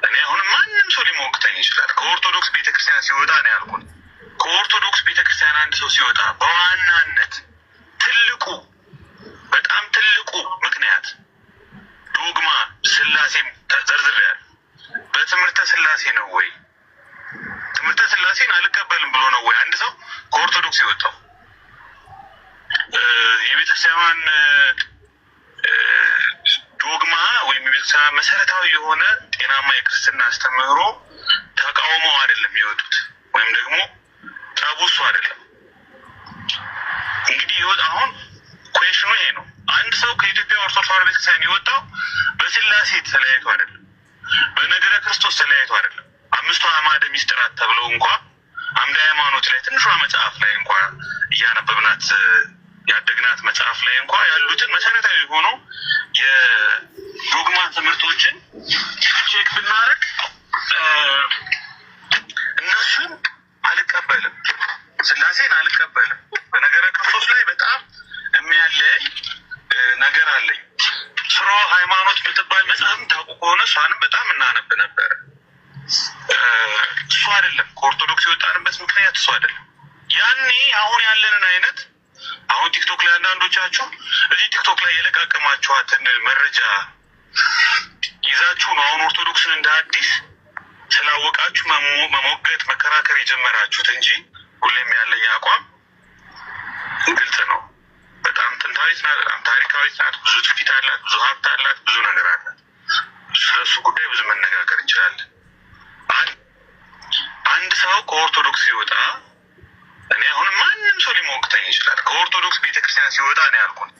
እኔ አሁን ማንም ሰው ሊሞግተኝ ይችላል ከኦርቶዶክስ ቤተክርስቲያን ሲወጣ ነው ያልኩት ከኦርቶዶክስ ቤተክርስቲያን አንድ ሰው ሲወጣ በዋናነት በጣም ትልቁ ምክንያት ዶግማ ስላሴም ዘርዝሬያለሁ በትምህርተ ስላሴ ነው ወይ ትምህርተ ስላሴን አልቀበልም ብሎ ነው ወይ አንድ ሰው ከኦርቶዶክስ የወጣው የቤተክርስቲያን ዶግማ ወይም የቤተክርስቲያን መሰረታዊ የሆነ ጤናማ የክርስትና አስተምህሮ ተቃውመው አይደለም የወጡት ወይም ደግሞ ጠቡሱ አይደለም እንግዲህ አሁን ኩዌሽኑ ይሄ ነው አንድ ሰው ከኢትዮጵያ ኦርቶዶክስ ተዋሕዶ ቤተክርስቲያን የወጣው በስላሴ ተለያይቶ አይደለም በነገረ ክርስቶስ ተለያይቶ አይደለም አምስቱ አዕማደ ምስጢራት ተብለው እንኳን አምደ ሃይማኖት ላይ ትንሿ መጽሐፍ ላይ እንኳን እያነበብናት ያደግናት መጽሐፍ ላይ እንኳን ያሉትን መሰረታዊ የሆኑ የዶግማ ትምህርቶችን ቼክ ብናረግ እነሱን አልቀበልም ስላሴን አልቀበልም በነገረ ክርስቶስ ላይ በጣም የሚያለያይ ነገር አለኝ ስሮ ሃይማኖት የምትባል መጽሐፍ ታውቁ ከሆነ እሷንም በጣም እናነብ ነበር እሱ አይደለም ከኦርቶዶክስ የወጣንበት ምክንያት እሱ አይደለም ያኔ አሁን ያለንን አይነት አሁን ቲክቶክ ላይ አንዳንዶቻችሁ እዚህ ቲክቶክ ላይ የለቃቀማችኋትን መረጃ ይዛችሁ ነው አሁን ኦርቶዶክስን እንደ አዲስ ስላወቃችሁ መሞገት መከራከር የጀመራችሁት እንጂ ሁሌም ያለኝ አቋም ግልጽ ነው በጣም ጥንታዊት ናት በጣም ታሪካዊት ናት ብዙ ትውፊት አላት ብዙ ሀብት አላት ብዙ ነገር አላት ስለሱ ጉዳይ ብዙ መነጋገር እንችላለን አንድ ሰው ከኦርቶዶክስ ሲወጣ እኔ አሁን ማንም ሰው ሊሞግተኝ ይችላል ከኦርቶዶክስ ቤተክርስቲያን ሲወጣ ነው ያልኩት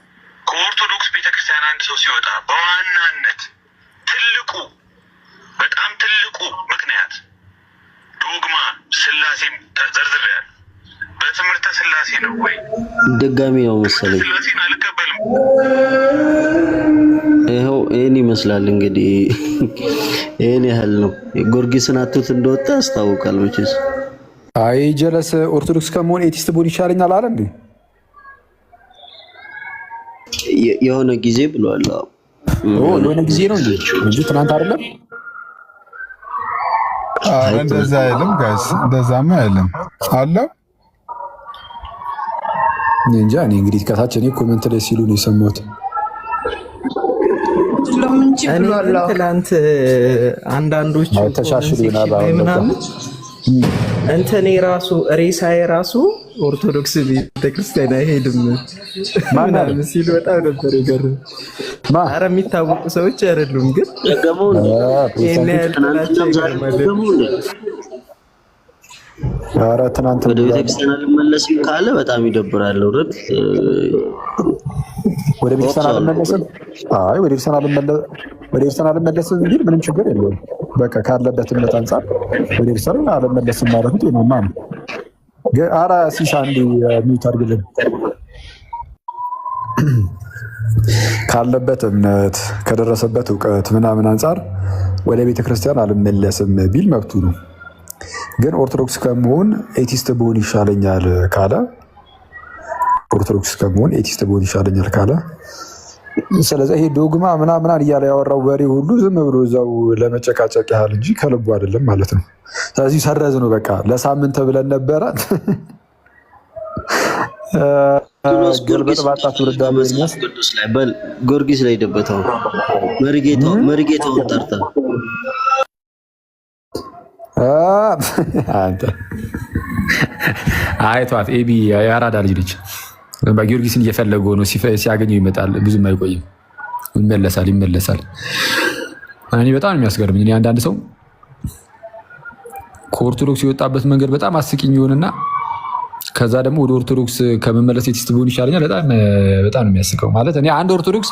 ከኦርቶዶክስ ቤተክርስቲያን አንድ ሰው ሲወጣ በዋናነት በጣም ትልቁ ምክንያት ዶግማ ስላሴም ዘርዝሬያለሁ በትምህርተ ስላሴ ነው ወይ? ድጋሚ ነው መሰለኝ። ስላሴን አልቀበልም። ይኸው ይሄን ይመስላል እንግዲህ ይሄን ያህል ነው። ጊዮርጊስን አቱት እንደወጣ ያስታውቃል መቼስ። አይ ጀለስ ኦርቶዶክስ ከመሆን ኤቲስት ብሆን ይሻለኛል አለ እንዴ? የሆነ ጊዜ ብሏል። የሆነ ጊዜ ነው እንጂ ትናንት አይደለም። እንደዛ አይልም ጋይስ፣ እንደዛማ አይልም አለው እንጃ። እኔ እንግዲህ ከታች እኔ ኮሜንት ላይ ሲሉ ነው የሰማሁት። ትላንት አንዳንዶቹ ተሻሽሉ ምናምን እንትኔ ራሱ ሬሳዬ ራሱ ኦርቶዶክስ ቤተክርስቲያን አይሄድም ምናምን ሲሉ በጣም ነበር የገረመኝ። ኧረ የሚታወቁ ሰዎች አይደሉም ግን ይሄን ያህል ጥላቻ ይገርማል። ኧረ ትናንት ወደ ቤተክርስቲያን አልመለስም ካለ በጣም ይደብራል። ወረድ ወደ ቤተክርስቲያን አልመለስም። አይ ወደ ቤተክርስቲያን አልመለስም ቢል ምንም ችግር የለውም። በቃ ካለበት እምነት አንፃር ወደ ቤተክርስቲያን አልመለስም ማለት ጤናማ ነው። ግን ኧረ ሲሳ እንዲ ሚዩት አድርግልን። ካለበት እምነት ከደረሰበት እውቀት ምናምን አንፃር ወደ ቤተክርስቲያን አልመለስም ቢል መብቱ ነው። ግን ኦርቶዶክስ ከመሆን ኤቲስት ብሆን ይሻለኛል ካለ ስለዚህ ይሄ ዶግማ ምናምን እያለ ያወራው ወሬ ሁሉ ዝም ብሎ እዛው ለመጨቃጨቅ ያህል እንጂ ከልቡ አይደለም ማለት ነው። ስለዚህ ሰረዝ ነው በቃ። ለሳምንት ብለን ነበረ ጊዮርጊስ ላይ ደበታው መሪጌታውን ጠርታ አይቷት ኤቢ የአራዳ ልጅ ነች። ጊዮርጊስን እየፈለገው ነው። ሲያገኘው ይመጣል፣ ብዙም አይቆይም፣ ይመለሳል። እኔ በጣም የሚያስገርምኝ እኔ አንዳንድ ሰው ከኦርቶዶክስ የወጣበት መንገድ በጣም አስቂኝ ይሆንና ከዛ ደግሞ ወደ ኦርቶዶክስ ከመመለስ ኤቲስት ብሆን ይሻለኛል። በጣም ነው የሚያስቀው። ማለት እኔ አንድ ኦርቶዶክስ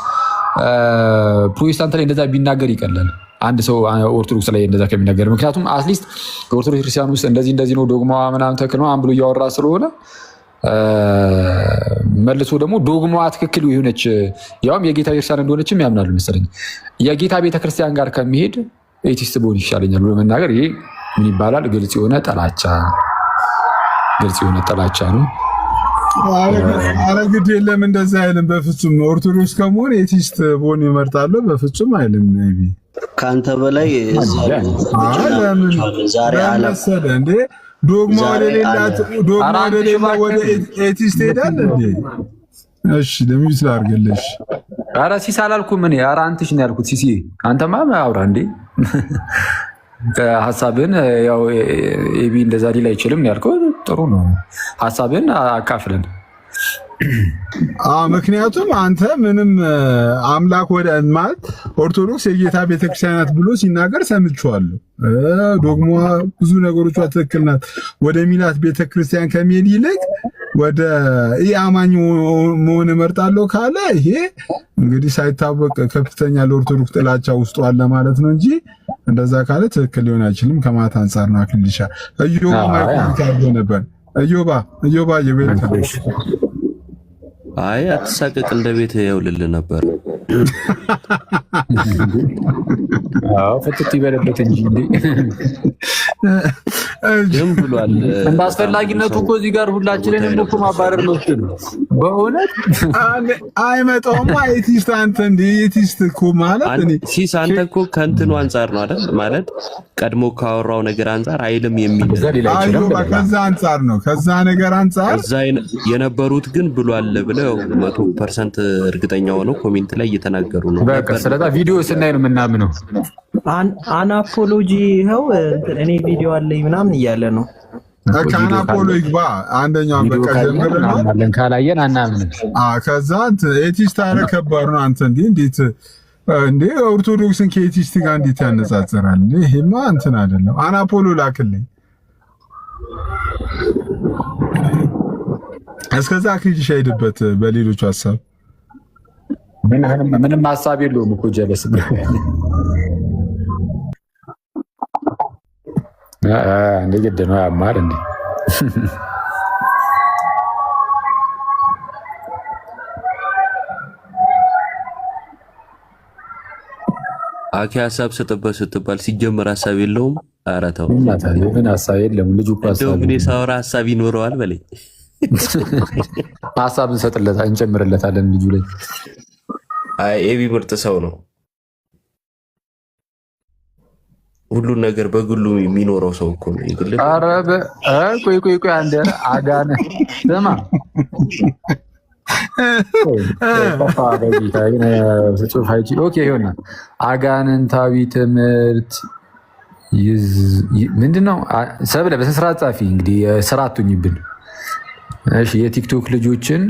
ፕሮቴስታንት ላይ እንደዛ ቢናገር ይቀላል አንድ ሰው ኦርቶዶክስ ላይ እንደዛ ከሚናገር። ምክንያቱም አትሊስት ኦርቶዶክስ ክርስቲያን ውስጥ እንደዚህ ነው ዶግማዋ ምናምን ተክል ነው ብሎ እያወራ ስለሆነ መልሶ ደግሞ ዶግማዋ ትክክል የሆነች ያውም የጌታ ቤተክርስቲያን እንደሆነችም ያምናሉ መሰለኝ። የጌታ ቤተክርስቲያን ጋር ከሚሄድ ኤቲስት ብሆን ይሻለኛል ብሎ መናገር ይሄ ምን ይባላል? ግልጽ የሆነ ጥላቻ ነው። አረ ግድ የለም እንደዛ አይልም በፍጹም። ኦርቶዶክስ ከመሆን ኤቲስት ብሆን ይመርጣለሁ በፍጹም አይልም። ነቢ ከአንተ በላይ ዛሬ አለሰለ እንዴ ዶግማ ወደሌላ ወደ ኤቲስት ሄዳል እንዴ? እሺ ለሚስ ላርገልሽ። አረ ሲሳ አላልኩም እኔ። አረ አንተሽ ነው ያልኩት። ሲሲ አንተማ አውራ እንዴ ሀሳብን ያው ኤቢ እንደዛ ሊል አይችልም ነው ያልከው። ጥሩ ነው ሀሳብን አካፍለን። ምክንያቱም አንተ ምንም አምላክ ወደ ማለት ኦርቶዶክስ የጌታ ቤተክርስቲያናት ብሎ ሲናገር ሰምቼዋለሁ። ዶግማ ብዙ ነገሮቿ ትክክል ናት ወደ ሚላት ቤተክርስቲያን ከሚሄድ ይልቅ ወደ ኢአማኝ መሆን እመርጣለሁ ካለ ይሄ እንግዲህ ሳይታወቅ ከፍተኛ ለኦርቶዶክስ ጥላቻ ውስጡ አለ ማለት ነው እንጂ እንደዛ ካለ ትክክል ሊሆን አይችልም። ከማታ አንጻር ነው አክሊልሻ እዮባ ማይኮን ነበር። እዮባ የቤት አይ አትሳቀቅ፣ እንደ ቤት ያውልልህ ነበር። ፍትት ይበለበት እንጂ ዝም ብሏል። እንደ አስፈላጊነቱ እኮ እዚህ ጋር ሁላችንንም እኮ ማባረር ነው። በእውነት አይመጣውም። ኤቲስት አንተ እንደ ኤቲስት እኮ ማለት ሲስ አንተ እኮ ከእንትኑ አንጻር ነው አይደል? ማለት ቀድሞ ካወራው ነገር አንጻር አይልም የሚል ከዛ አንጻር ነው። ከዛ ነገር አንጻር እዛ የነበሩት ግን ብሏል ብለው 100% እርግጠኛ ሆነው ኮሜንት ላይ እየተናገሩ ነው። በቃ ስለዛ ቪዲዮ ስናይ ነው የምናምነው። አናፖሎጂ ይኸው እኔ ቪዲዮ አለኝ ምናምን እያለ ነው። ከአናፖሎ ይግባ አንደኛውን በቃ ጀምረናል። ካላየን አናምንም። ከዛ ኤቲስት አረ ከባድ ነው። አንተ እንዴት ኦርቶዶክስን ከኤቲስት ጋር እንዴት ያነጻጽራል? ይሄማ እንትን አይደለም። አናፖሎ ላክልኝ። እስከዛ ክሪቲሽ ሄድበት በሌሎቹ ሀሳብ ምንም ሀሳብ የለውም እኮ ጀለስ እንደ ግድ ነው ያማር እንዴ አኪ ሀሳብ ሰጥበት ስትባል ሲጀመር ሀሳብ የለውም። ኧረ ተው ምን ሀሳብ የለም ልጁ እኮ ሀሳብ ምን ሳወራ ሀሳብ ይኖረዋል በለኝ። ሀሳብ እንሰጥለታለን እንጨምርለታለን ልጁ ላይ። አይ ኤቢ ምርጥ ሰው ነው። ሁሉን ነገር በግሉ የሚኖረው ሰው እኮ ነው። ይግል አረበ ቆይ አንደ አጋነ ለማ ኦኬ ይሆና አጋንንታዊ ትምህርት ምንድነው? ሰብለ በስርዓት ጻፊ እንግዲህ ስራ አትሁኝብን። እሺ የቲክቶክ ልጆችን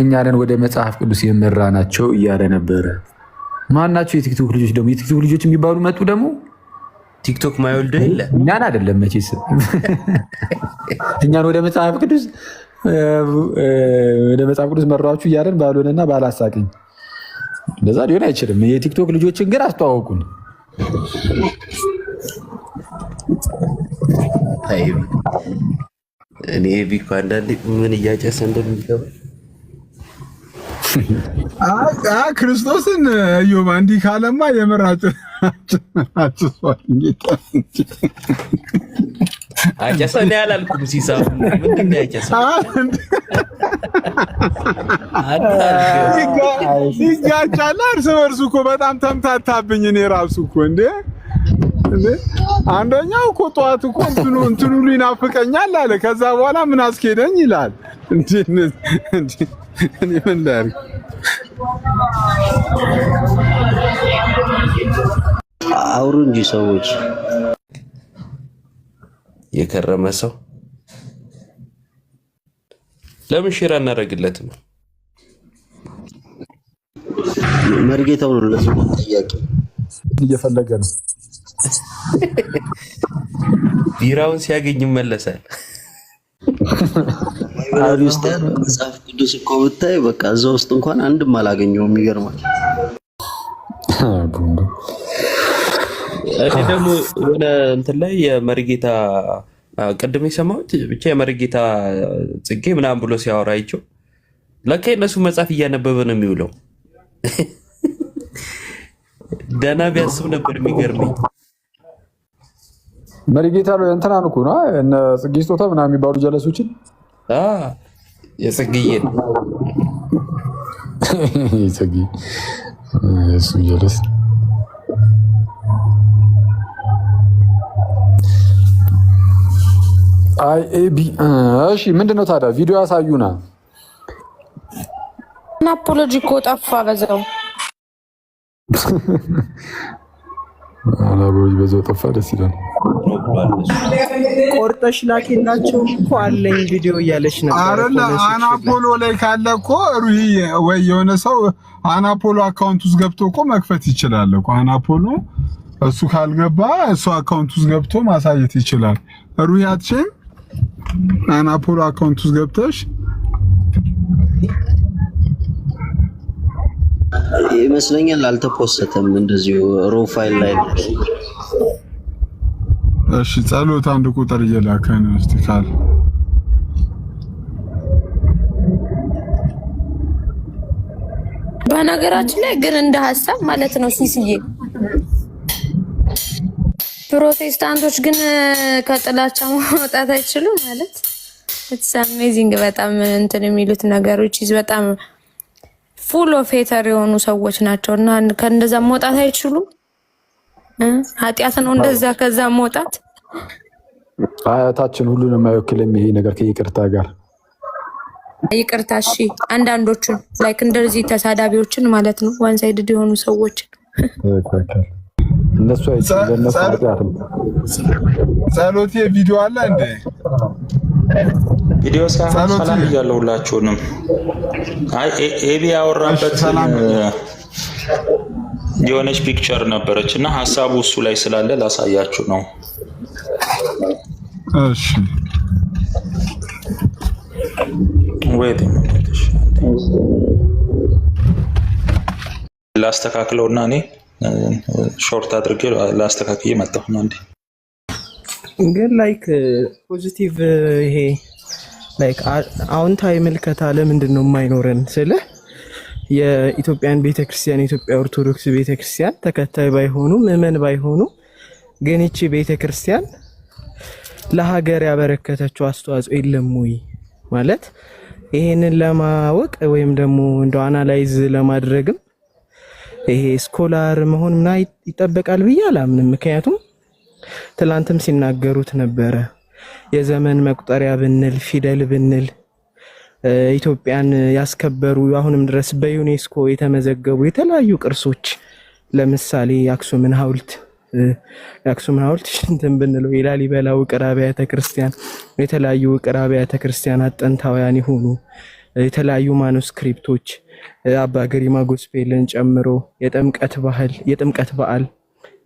እኛንን ወደ መጽሐፍ ቅዱስ የመራናቸው እያለ ነበረ። ማናቸው የቲክቶክ ልጆች? ደግሞ የቲክቶክ ልጆች የሚባሉ መጡ ደግሞ ቲክቶክ ማይወልደ የለ እኛን አይደለም መቼስ እኛን ወደ መጽሐፍ ቅዱስ መራችሁ እያለን ባልሆነና ባላሳቀኝ እንደዛ ሊሆን አይችልም። የቲክቶክ ልጆችን ግን አስተዋወቁን። እኔ ቢኮ አንዳንዴ ምን እያጨሰ እንደሚገባ ክርስቶስን እዮባ እንዲህ ካለማ የምራጭ አጨሰ ነው ያላልኩም። ሲሳብ ምንድን ነው ያጨሰው? ይጋጫል እርስ በርሱ እኮ በጣም ተምታታብኝ። እኔ ራሱ እኮ እንዴ አንደኛው እኮ ጠዋት እኮ እንትኑ ይናፍቀኛል አለ። ከዛ በኋላ ምን አስኬደኝ ይላል። እኔ ምን ላድርግ? አውሩ እንጂ ሰዎች። የከረመ ሰው ለምን ሼር አናደርግለትም? መርጌታው ነው ለሱ ጥያቄ እየፈለገ ነው። ቢራውን ሲያገኝ ይመለሳል። ማይበራሪ ውስጥ መጽሐፍ ቅዱስ እኮ ብታይ በቃ እዛ ውስጥ እንኳን አንድም አላገኘውም። ይገርማል። እኔ ደግሞ የሆነ እንትን ላይ የመርጌታ ቅድም የሰማሁት ብቻ የመርጌታ ጽጌ ምናምን ብሎ ሲያወራ አይቼው ለካ የእነሱ መጽሐፍ እያነበበ ነው የሚውለው። ደህና ቢያስብ ነበር የሚገርመኝ። መርጌታ ነው እንትና እኮ ነው እነ ጽጌ ስጦታ ምናምን የሚባሉ ጀለሶችን የጽጌዬ ነው ጽጌ እሱ ጀለስ አይ ኤቢ እሺ፣ ምንድነው ታዲያ? ቪዲዮ ያሳዩና አፖሎጂ እኮ ጠፋ በዛው አላቦይ በዛው ጠፋ። ደስ ይላል። ቆርጠሽ ላኪላቸው እኮ አለኝ ቪዲዮ እያለች ነበር። አረና አናፖሎ ላይ ካለ እኮ ሩሂ ወይ የሆነ ሰው አናፖሎ አካውንት ውስጥ ገብቶ እኮ መክፈት ይችላል እኮ። አናፖሎ እሱ ካልገባ እሱ አካውንት ውስጥ ገብቶ ማሳየት ይችላል። ሩሂ አትሽም አናፖሎ አካውንት ውስጥ ገብተሽ ይመስለኛል አልተፖስተም። እንደዚሁ ፕሮፋይል ላይ ነው። እሺ ጸሎት አንድ ቁጥር እየላከ ነው። እስቲ ካል በነገራችን ላይ ግን እንደ ሐሳብ ማለት ነው ሲስዬ ፕሮቴስታንቶች ግን ከጥላቻ መውጣት አይችሉም ማለት ኢትስ አሜዚንግ። በጣም እንትን የሚሉት ነገሮች በጣም ፉል ኦፍ ሄተር የሆኑ ሰዎች ናቸውና ከእንደዛ መውጣት አይችሉም። ኃጢአት ነው እንደዛ ከዛ መውጣት። አያታችን ሁሉንም አይወክልም ይሄ ነገር ከይቅርታ ጋር ይቅርታ። እሺ አንዳንዶቹን ላይክ እንደዚህ ተሳዳቢዎችን ማለት ነው ዋን ሳይድድ የሆኑ ሰዎችን እነሱ አይችልም። ጸሎት ቪዲዮ አለ እንዴ? ቪዲዮ ሰላም እያለሁ ሁላችሁንም። አይ ኤቢ ያወራበት የሆነች ፒክቸር ነበረች እና ሀሳቡ እሱ ላይ ስላለ ላሳያችሁ ነው። እሺ ወይት ላስተካክለውና እኔ ሾርት አድርጌ ላስተካክዬ መጣሁ ነው እንዴ። ግን ላይክ ፖዚቲቭ ይሄ ላይክ አዎንታዊ ምልከታ ለምንድን ነው የማይኖረን ስለ የኢትዮጵያን ቤተክርስቲያን የኢትዮጵያ ኦርቶዶክስ ቤተክርስቲያን ተከታይ ባይሆኑ ምዕመን ባይሆኑ ግን እቺ ቤተክርስቲያን ለሀገር ያበረከተችው አስተዋጽኦ የለም ወይ ማለት ይሄንን ለማወቅ ወይም ደግሞ እንደው አናላይዝ ለማድረግም ይሄ ስኮላር መሆን ምና ይጠበቃል ብዬ አላምንም። ምክንያቱም ትላንትም ሲናገሩት ነበረ የዘመን መቁጠሪያ ብንል ፊደል ብንል ኢትዮጵያን ያስከበሩ አሁንም ድረስ በዩኔስኮ የተመዘገቡ የተለያዩ ቅርሶች ለምሳሌ የአክሱምን ሐውልት እንትን ብንለው የላሊበላ ውቅር አብያተ ክርስቲያን የተለያዩ ውቅር አብያተ ክርስቲያናት ጥንታውያን የሆኑ የተለያዩ ማኑስክሪፕቶች አባ ገሪማ ጎስፔልን ጨምሮ የጥምቀት በዓል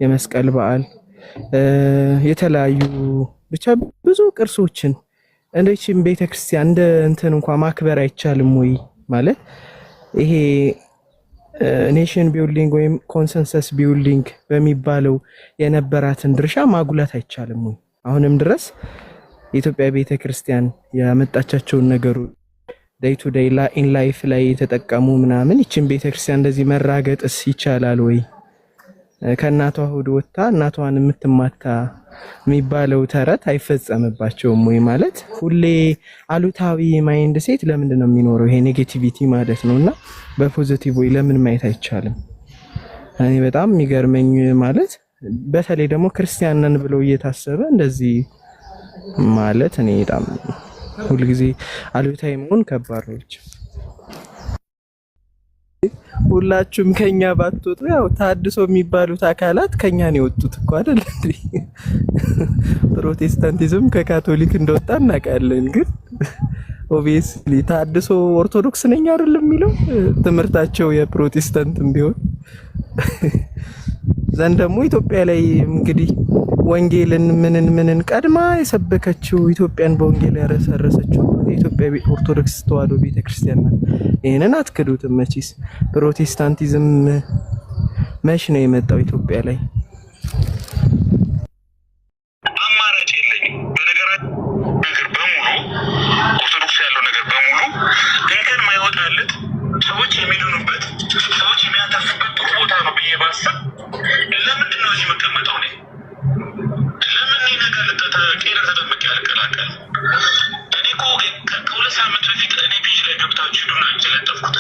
የመስቀል በዓል የተለያዩ ብቻ ብዙ ቅርሶችን እንደቺም ቤተክርስቲያን እንደ እንትን እንኳን ማክበር አይቻልም ወይ ማለት ይሄ ኔሽን ቢልዲንግ ወይም ኮንሰንሰስ ቢልዲንግ በሚባለው የነበራትን ድርሻ ማጉላት አይቻልም ወይ? አሁንም ድረስ የኢትዮጵያ ቤተክርስቲያን ያመጣቻቸውን ነገሮች ዴይ ቱ ዴይ ኢን ላይፍ ላይ የተጠቀሙ ምናምን ይችን ቤተክርስቲያን እንደዚህ መራገጥስ ይቻላል ወይ? ከእናቷ ሆድ ወጥታ እናቷን የምትማታ የሚባለው ተረት አይፈጸምባቸውም ወይ? ማለት ሁሌ አሉታዊ ማይንድ ሴት ለምንድን ነው የሚኖረው? ይሄ ኔጌቲቪቲ ማለት ነውና በፖዚቲቭ ወይ ለምን ማየት አይቻልም? እኔ በጣም የሚገርመኝ ማለት በተለይ ደግሞ ክርስቲያን ነን ብለው እየታሰበ እንደዚህ ማለት እኔ በጣም ሁልጊዜ አሉታዊ መሆን ከባድ ነው። ሁላችሁም ከኛ ባትወጡ ያው ታድሶ የሚባሉት አካላት ከኛ ነው የወጡት እኮ አይደል እንዴ? ፕሮቴስታንቲዝም ከካቶሊክ እንደወጣ እናውቃለን። ግን ኦብቪየስሊ ታድሶ ኦርቶዶክስ ነኝ አይደለም የሚለው ትምህርታቸው የፕሮቴስታንትም ቢሆን ዘንድ ደግሞ ኢትዮጵያ ላይ እንግዲህ ወንጌልን ምንን ቀድማ የሰበከችው ኢትዮጵያን በወንጌል ያረሰረሰችው የኢትዮጵያ ኦርቶዶክስ ተዋሕዶ ቤተክርስቲያን ናት። ይሄንን አትክዱትም መቼስ። ፕሮቴስታንቲዝም መቼ ነው የመጣው ኢትዮጵያ ላይ? አማራጭ የለኝም። በነገራችን ነገር በሙሉ ኦርቶዶክስ ያለው ነገር በሙሉ እንከን ማይወጣለት ሰዎች የሚድኑበት ሰዎች የሚያተርፉበት ጥሩ ቦታ ነው ብዬ ባሰብ ለምንድን ነው እዚህ መቀመጠው? ለምን እኔ ነገር ቄረ ተጠምቄ አልቀላቀልም? እኔ እኮ ከሁለት ሳምንት በፊት እኔ ፔጅ ላይ ገብታችሁ ሂዱና እንችለጠፍኩት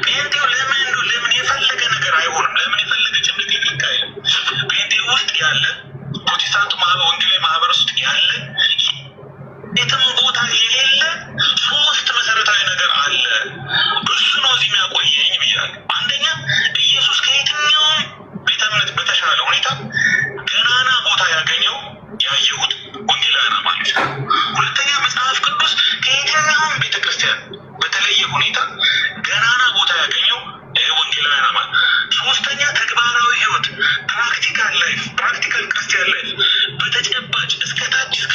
ጴንጤው ለምን የፈለገ ነገር አይሆንም? ለምን የፈለገ ጭምቅ ይልቃል? ጴንጤ ውስጥ ያለ ፕሮቴስታንቱ ወንጌላዊ ማህበር ውስጥ ያለ የትም ቦታ የሌለ ሶስት መሰረታዊ ነገር አለ። እሱ ነው እዚህ የሚያቆየኝ ብያለሁ። አንደኛ ኢየሱስ ከየትኛውም ቤተ እምነት በተሻለ ሁኔታ ገናና ቦታ ያገኘው ያየሁት ወንጌላውያን አማኞች ነው። ሁለተኛ መጽሐፍ ቅዱስ ከየትኛውም ቤተክርስቲያን በተለየ ሁኔታ ገናና ቦታ ያገኘው ወንጌላውያን አማኝ። ሶስተኛ ተግባራዊ ህይወት ፕራክቲካል ላይፍ ፕራክቲካል ክርስቲያን ላይፍ በተጨባጭ እስከታች እስከ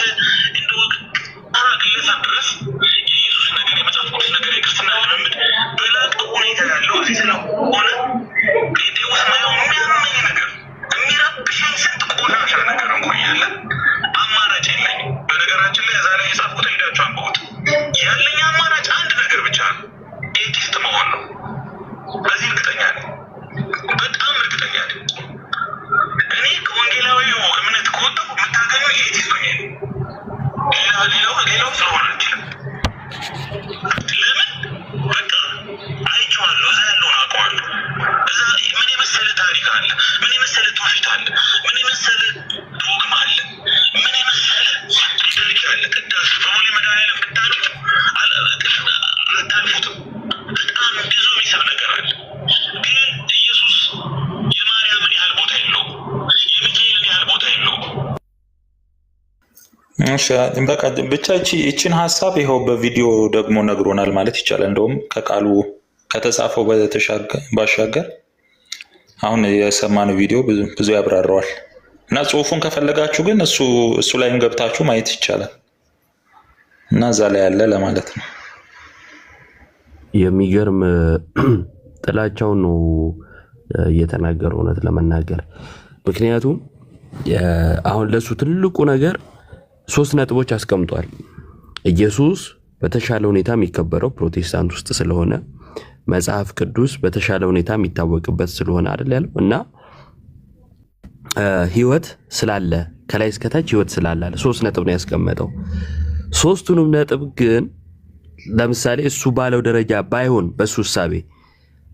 ግለሰብ ድረስ የኢየሱስ ነገር የመጽሐፍ ቅዱስ ነገር የክርስትና ልምምድ በላቀ ሁኔታ ያለው እዚህ ስለሆነ ጴንጤ ውስጥ ማየው የሚያመኝ ነገር የሚረብሸኝ ስንት ቆሻሻ ነገር እንኳ እያለ አማራጭ የለኝም። በነገራችን ላይ ዛሬ የጻፍኩት ሄዳችሁ አንብቡት። ያለኝ አማራጭ አንድ ነገር ብቻ ነው፣ ኤቲስት መሆን ነው። በዚህ እርግጠኛ ነኝ፣ በጣም እርግጠኛ ነኝ። እኔ ከወንጌላዊ እምነት ከወጣሁ የምታገኘው የኤቲስት ሆኜ ነው። ሌላው ስለሆነ አንችልም። ለምን በቃ አይቼዋለሁ፣ እዛ ያለውን አውቀዋለሁ። እዛ ምን የመሰለ ታሪክ አለ፣ ምን የመሰለ ትውፊት አለ፣ ምን የመሰለ ዶግማ አለ፣ ምን የመሰለ ሊደርክ አለ። ቅዳሴ በሙሉ መድኃኒዓለም ቅዳሴ አታልፉትም። በጣም ብዙ የሚስብ ነገር አለ። ግን ኢየሱስ የማርያምን ያህል ቦታ የለውም፣ የሚካኤልን ያህል ቦታ የለውም። በቃ ብቻ ይችን ሀሳብ ይኸው በቪዲዮ ደግሞ ነግሮናል ማለት ይቻላል። እንደውም ከቃሉ ከተጻፈው ባሻገር አሁን የሰማነው ቪዲዮ ብዙ ያብራረዋል እና ጽሁፉን ከፈለጋችሁ ግን እሱ ላይም ገብታችሁ ማየት ይቻላል እና እዛ ላይ ያለ ለማለት ነው። የሚገርም ጥላቻውን ነው እየተናገረው እውነት ለመናገር ምክንያቱም አሁን ለሱ ትልቁ ነገር 3 ነጥቦች አስቀምጧል። ኢየሱስ በተሻለ ሁኔታ የሚከበረው ፕሮቴስታንት ውስጥ ስለሆነ መጽሐፍ ቅዱስ በተሻለ ሁኔታ የሚታወቅበት ስለሆነ አይደል ያለው እና ህይወት ስላለ ከላይ እስከታች ህይወት ስላለ 3 ነጥብ ነው ያስቀመጠው። 3ቱንም ነጥብ ግን ለምሳሌ እሱ ባለው ደረጃ ባይሆን በሱ ሐሳቤ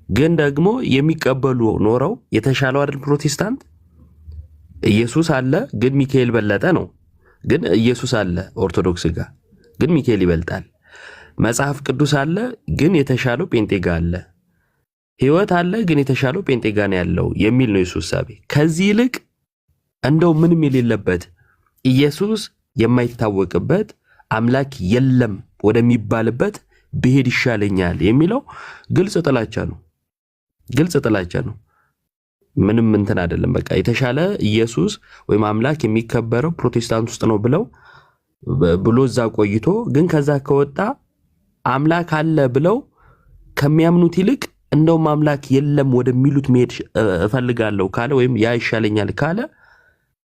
ግን ደግሞ የሚቀበሉ ኖረው የተሻለው አይደል ፕሮቴስታንት ኢየሱስ አለ ግን ሚካኤል በለጠ ነው። ግን ኢየሱስ አለ ኦርቶዶክስ ጋር ግን ሚካኤል ይበልጣል። መጽሐፍ ቅዱስ አለ ግን የተሻለው ጴንጤ ጋር አለ። ህይወት አለ ግን የተሻለው ጴንጤ ጋር ነው ያለው የሚል ነው የሱ ሐሳቤ። ከዚህ ይልቅ እንደው ምንም የሌለበት ኢየሱስ የማይታወቅበት አምላክ የለም ወደሚባልበት ብሄድ ይሻለኛል የሚለው ግልጽ ጥላቻ ነው። ግልጽ ጥላቻ ነው። ምንም እንትን አይደለም። በቃ የተሻለ ኢየሱስ ወይም አምላክ የሚከበረው ፕሮቴስታንት ውስጥ ነው ብሎ እዛ ቆይቶ ግን ከዛ ከወጣ አምላክ አለ ብለው ከሚያምኑት ይልቅ እንደውም አምላክ የለም ወደሚሉት መሄድ እፈልጋለሁ ካለ ወይም ያ ይሻለኛል ካለ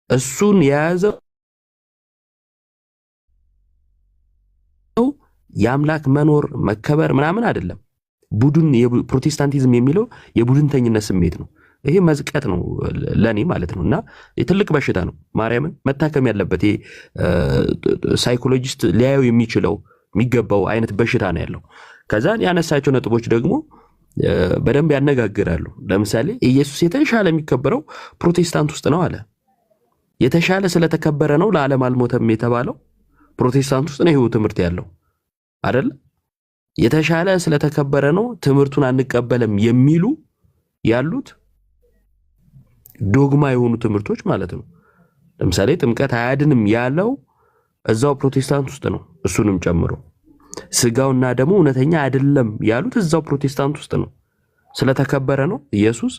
እሱን የያዘው የአምላክ መኖር መከበር ምናምን አይደለም። ቡድን የፕሮቴስታንቲዝም የሚለው የቡድንተኝነት ስሜት ነው። ይሄ መዝቀጥ ነው ለኔ ማለት ነውና የትልቅ በሽታ ነው። ማርያምን መታከም ያለበት ሳይኮሎጂስት ሊያየው የሚገባው አይነት በሽታ ነው ያለው። ከዛን ያነሳቸው ነጥቦች ደግሞ በደንብ ያነጋግራሉ። ለምሳሌ ኢየሱስ የተሻለ የሚከበረው ፕሮቴስታንት ውስጥ ነው አለ። የተሻለ ስለተከበረ ነው ለዓለም አልሞተም የተባለው ፕሮቴስታንት ውስጥ ነው ይሄው ትምህርት ያለው አይደል? የተሻለ ስለተከበረ ነው ትምህርቱን አንቀበልም የሚሉ ያሉት ዶግማ የሆኑ ትምህርቶች ማለት ነው። ለምሳሌ ጥምቀት አያድንም ያለው እዛው ፕሮቴስታንት ውስጥ ነው እሱንም ጨምሮ። ስጋውና ደሙ እውነተኛ አይደለም ያሉት እዛው ፕሮቴስታንት ውስጥ ነው። ስለተከበረ ነው ኢየሱስ።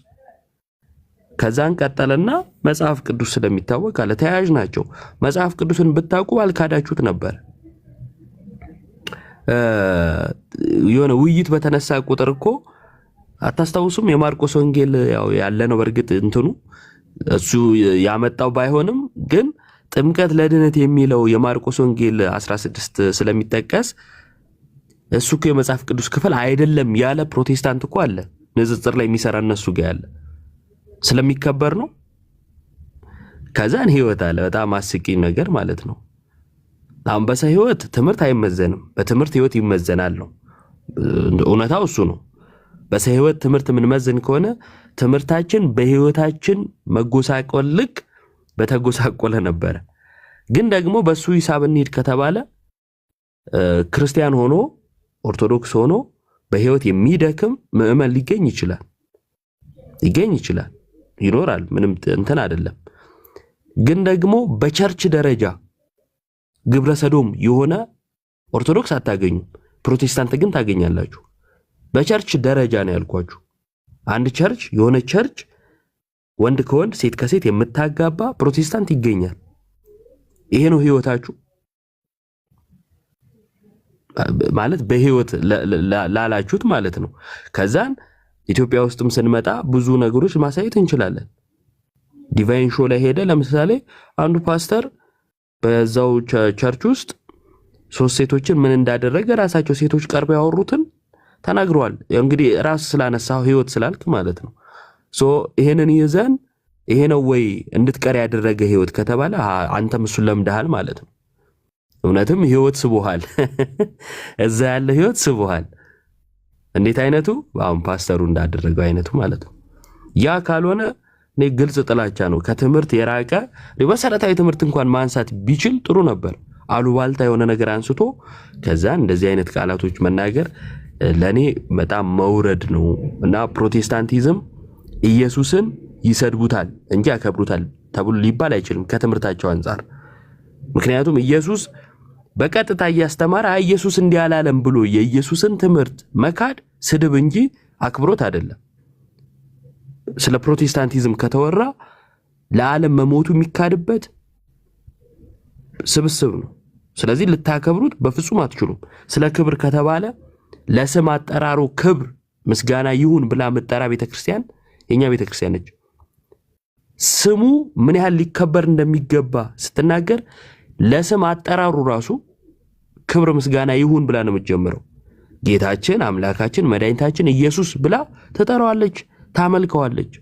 ከዛን ቀጠለና መጽሐፍ ቅዱስ ስለሚታወቅ አለ ተያያዥ ናቸው። መጽሐፍ ቅዱስን ብታውቁ አልካዳችሁት ነበር። የሆነ ውይይት በተነሳ ቁጥር እኮ አታስታውሱም? የማርቆስ ወንጌል ያው ያለ ነው በርግጥ እንትኑ እሱ ያመጣው ባይሆንም ግን ጥምቀት ለድነት የሚለው የማርቆስ ወንጌል 16 ስለሚጠቀስ እሱ እኮ የመጽሐፍ ቅዱስ ክፍል አይደለም ያለ ፕሮቴስታንት እኮ አለ። ንጽጽር ላይ የሚሰራ እነሱ ጋር ያለ ስለሚከበር ነው። ከዛን ህይወት አለ። በጣም አስቂኝ ነገር ማለት ነው። አሁን በሰው ህይወት ትምህርት አይመዘንም፣ በትምህርት ህይወት ይመዘናል ነው እውነታው እሱ ነው። በሰው ህይወት ትምህርት የምንመዝን ከሆነ ትምህርታችን በህይወታችን መጎሳቆል ልክ በተጎሳቆለ ነበረ። ግን ደግሞ በሱ ሂሳብ እንሂድ ከተባለ ክርስቲያን ሆኖ ኦርቶዶክስ ሆኖ በህይወት የሚደክም ምዕመን ሊገኝ ይችላል ይኖራል። ምንም እንትን አይደለም። ግን ደግሞ በቸርች ደረጃ ግብረ ሰዶም የሆነ ኦርቶዶክስ አታገኙም። ፕሮቴስታንት ግን ታገኛላችሁ። በቸርች ደረጃ ነው ያልኳችሁ። አንድ ቸርች የሆነ ቸርች ወንድ ከወንድ ሴት ከሴት የምታጋባ ፕሮቴስታንት ይገኛል። ይሄ ነው ህይወታችሁ ማለት በህይወት ላላችሁት ማለት ነው። ከዛን ኢትዮጵያ ውስጥም ስንመጣ ብዙ ነገሮች ማሳየት እንችላለን። ዲቫይን ሾው ላይ ሄደ ለምሳሌ አንዱ ፓስተር በዛው ቸርች ውስጥ 3 ሴቶችን ምን እንዳደረገ ራሳቸው ሴቶች ቀርበው ያወሩትን ተናግረዋል። እንግዲህ ራስ ስላነሳው ህይወት ስላልክ ማለት ነው። ይሄንን ይዘን ይሄ ነው ወይ እንድትቀር ያደረገ ህይወት ከተባለ አንተም እሱን ለምደሃል ማለት ነው። እውነትም ህይወት ስቦሃል እዛ ያለ ህይወት ስቦሃል። እንዴት አይነቱ አሁን ፓስተሩ እንዳደረገው አይነቱ ማለት ነው። ያ ካልሆነ እኔ ግልጽ ጥላቻ ነው። ከትምህርት የራቀ መሰረታዊ ትምህርት እንኳን ማንሳት ቢችል ጥሩ ነበር። አሉባልታ የሆነ ነገር አንስቶ ከዛ እንደዚህ አይነት ቃላቶች መናገር ለኔ በጣም መውረድ ነው እና ፕሮቴስታንቲዝም ኢየሱስን ይሰድቡታል እንጂ ያከብሩታል ተብሎ ሊባል አይችልም ከትምህርታቸው አንፃር። ምክንያቱም ኢየሱስ በቀጥታ እያስተማረ ኢየሱስ እንዲህ አላለም ብሎ የኢየሱስን ትምህርት መካድ ስድብ እንጂ አክብሮት አይደለም። ስለ ፕሮቴስታንቲዝም ከተወራ ለዓለም መሞቱ የሚካድበት ስብስብ ነው። ስለዚህ ልታከብሩት በፍጹም አትችሉም። ስለ ክብር ከተባለ ለስም አጠራሩ ክብር ምስጋና ይሁን ብላ መጠራ ቤተክርስቲያን የኛ ቤተክርስቲያን ነች። ስሙ ምን ያህል ሊከበር እንደሚገባ ስትናገር ለስም አጠራሩ ራሱ ክብር ምስጋና ይሁን ብላ ነው የምትጀምረው። ጌታችን አምላካችን መድኃኒታችን ኢየሱስ ብላ ትጠራዋለች፣ ታመልከዋለች።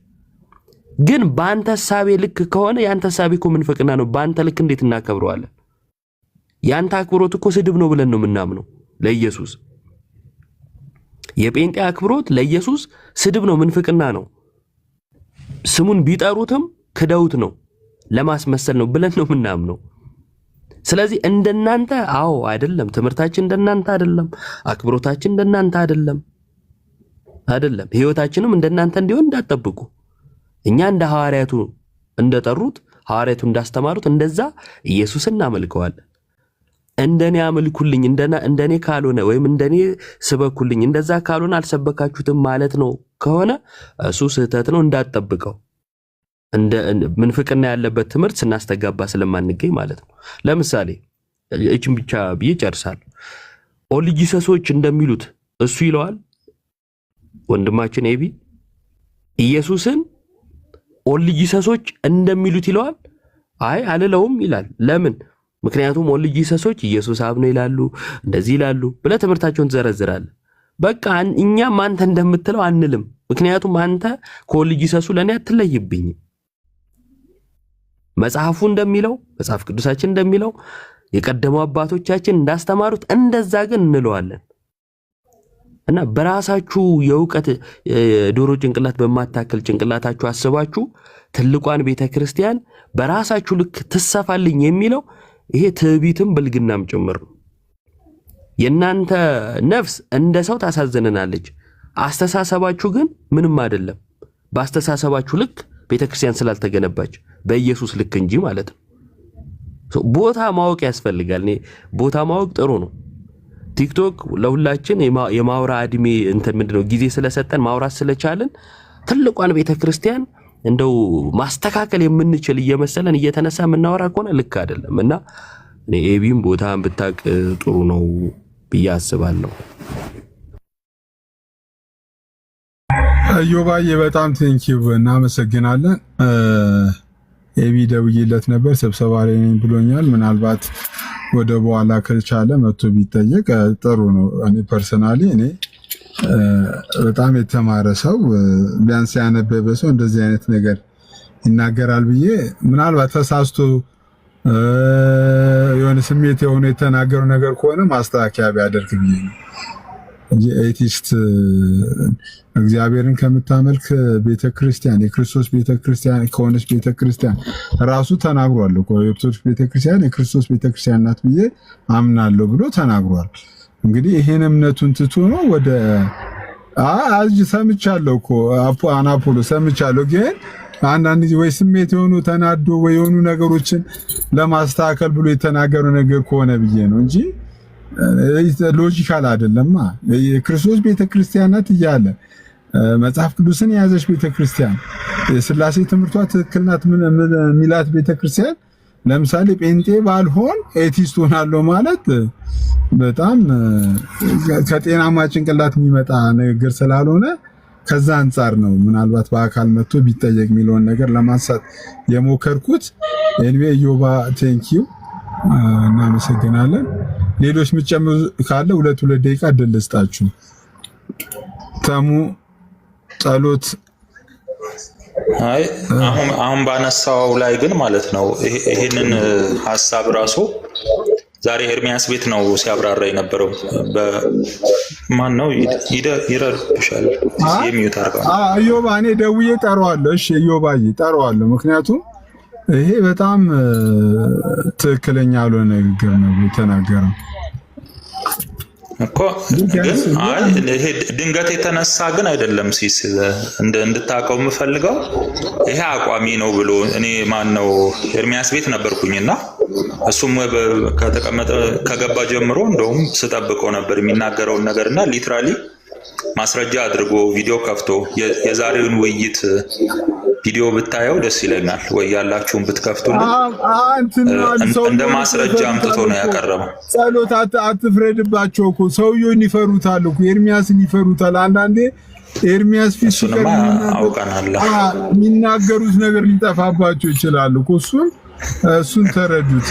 ግን በአንተ ሐሳቤ ልክ ከሆነ ያንተ ሐሳቤ እኮ ምንፍቅና ነው። በአንተ ልክ እንዴት እናከብረዋለን? ያንተ አክብሮት እኮ ስድብ ነው ብለን ነው የምናምነው ለኢየሱስ። የጴንጤ አክብሮት ለኢየሱስ ስድብ ነው፣ ምንፍቅና ነው። ስሙን ቢጠሩትም ክደውት ነው፣ ለማስመሰል ነው ብለን ነው የምናምነው። ስለዚህ እንደናንተ አይደለም፣ ትምህርታችን እንደናንተ አይደለም፣ አክብሮታችን እንደናንተ አይደለም። ህይወታችንም እንደናንተ እንዲሆን እንዳትጠብቁ። እኛ እንደ ሐዋርያቱ እንደጠሩት ሐዋርያቱ እንዳስተማሩት እንደዛ ኢየሱስን እናመልከዋለን። እንደኔ አምልኩልኝ እንደኔ ካልሆነ ወይም እንደኔ ስበኩልኝ እንደዛ ካልሆነ አልሰበካችሁትም ማለት ነው ከሆነ እሱ ስህተት ነው፣ እንዳትጠብቀው። ምንፍቅና ያለበት ትምህርት ስናስተጋባ ስለማንገኝ ማለት ነው። ለምሳሌ እቺን ብቻ ብዬ ጨርሳለሁ። ኦል ጂሰሶች እንደሚሉት እሱ ይለዋል ወንድማችን ኤቢ ኢየሱስን ኦል ጂሰሶች እንደሚሉት ይለዋል? አይ አልለውም ይላል። ለምን? ምክንያቱም ኦል ጂሰሶች ኢየሱስ አብ ነው ይላሉ፣ እንደዚህ ይላሉ ብለህ ትምህርታቸውን ትዘረዝራለህ። በቃ እኛም አንተ እንደምትለው አንልም። ምክንያቱም አንተ ከኦል ጂሰሱ ለኔ አትለይብኝም። መጽሐፉ እንደሚለው መጽሐፍ ቅዱሳችን እንደሚለው የቀደሙ አባቶቻችን እንዳስተማሩት እንደዛ ግን እንለዋለን። እና በራሳችሁ የእውቀት ዶሮ ጭንቅላት በማታከል ጭንቅላታችሁ አስባችሁ ትልቋን ቤተክርስቲያን በራሳችሁ ልክ ትሰፋልኝ የሚለው ይሄ ትዕቢትም ብልግናም ጭምር ነው። የናንተ ነፍስ እንደ ሰው ታሳዝነናለች፣ አስተሳሰባችሁ ግን ምንም አይደለም። በአስተሳሰባችሁ ልክ ቤተክርስቲያን ስላልተገነባች በኢየሱስ ልክ እንጂ ማለት ነው። ቦታ ማወቅ ያስፈልጋል። ቦታ ማወቅ ጥሩ ነው። ቲክቶክ ለሁላችን የማውራ እድሜ ምንድነው ጊዜ ስለሰጠን ማውራት ስለቻለን ትልቋን ቤተክርስቲያን እንደው ማስተካከል የምንችል እየመሰለን እየተነሳ የምናወራ ከሆነ ልክ አይደለም። እና እኔ ኤቢም ቦታን ብታቅ ጥሩ ነው ብዬ አስባለሁ። አዮባዬ በጣም ቴንኪው እናመሰግናለን። ኤቢ ደውዬለት ነበር ስብሰባ ላይ ነኝ ብሎኛል። ምናልባት ወደ በኋላ ከቻለ መጥቶ ቢጠየቅ ጥሩ ነው። እኔ ፐርሰናሊ በጣም የተማረ ሰው ቢያንስ ያነበበ ሰው እንደዚህ አይነት ነገር ይናገራል ብዬ ምናልባት ተሳስቶ የሆነ ስሜት የሆነ የተናገረው ነገር ከሆነ ማስተካከያ ቢያደርግ ብዬ ነው እንጂ ኤቲስት እግዚአብሔርን ከምታመልክ ቤተክርስቲያን የክርስቶስ ቤተክርስቲያን ከሆነች ቤተክርስቲያን ራሱ ተናግሯል እኮ የኦርቶዶክስ ቤተክርስቲያን የክርስቶስ ቤተክርስቲያን ናት ብዬ አምናለሁ ብሎ ተናግሯል። እንግዲህ ይሄን እምነቱን ትቶ ነው ወደ ሰምቻለሁ እኮ አናፖሎ ሰምቻለሁ። ግን አንዳንድ ጊዜ ወይ ስሜት የሆኑ ተናዶ ወይ የሆኑ ነገሮችን ለማስተካከል ብሎ የተናገረው ነገር ከሆነ ብዬ ነው እንጂ ሎጂካል አይደለማ። የክርስቶስ ቤተክርስቲያን ናት እያለ መጽሐፍ ቅዱስን የያዘች ቤተክርስቲያን የሥላሴ ትምህርቷ ትክክል ናት ሚላት ቤተክርስቲያን ለምሳሌ ጴንጤ ባልሆን ኤቲስት ሆናለሁ ማለት በጣም ከጤናማ ጭንቅላት የሚመጣ ነገር ስላልሆነ ከዛ አንፃር ነው ምናልባት በአካል መጥቶ ቢጠየቅ የሚለውን ነገር ለማንሳት የሞከርኩት። ኤኒዌይ ዮባ ቴንኪው እናመሰግናለን። ሌሎች ምጨምሩ ካለ ሁለት ደቂቃ እድል ልስጣችሁ። ተሙ ጸሎት አሁን ባነሳው ላይ ግን ማለት ነው ይሄንን ሐሳብ ራሱ ዛሬ ኤርሚያስ ቤት ነው ሲያብራራ የነበረው። በማን ነው ይረብሻል የሚዩት አርጋ አዮባ እኔ ደውዬ ጠራዋለሁ። እሺ አዮባዬ ጠራዋለሁ። ምክንያቱም ይሄ በጣም ትክክለኛ ያልሆነ ንግግር ነው የተናገረው እኮ። ግን ይሄ ድንገት የተነሳ ግን አይደለም። ሲስ እንድታውቀው የምፈልገው ይሄ አቋሚ ነው ብሎ እኔ ማን ነው ኤርሚያስ ቤት ነበርኩኝና እሱም ከገባ ጀምሮ እንደውም ስጠብቀው ነበር የሚናገረውን ነገርና ሊትራሊ ማስረጃ አድርጎ ቪዲዮ ከፍቶ የዛሬውን ውይይት ቪዲዮ ብታየው ደስ ይለኛል። ወይ ያላችሁን ብትከፍቱልን እንደ ማስረጃ አምጥቶ ነው ያቀረበው። ጸሎት አትፍረድባቸው እኮ ሰውየውን ይፈሩታል እኮ ኤርሚያስን ይፈሩታል። አንዳንዴ ኤርሚያስ ፊት አውቀናል። የሚናገሩት ነገር ሊጠፋባቸው ይችላል እኮ እሱን እሱን ተረዱት።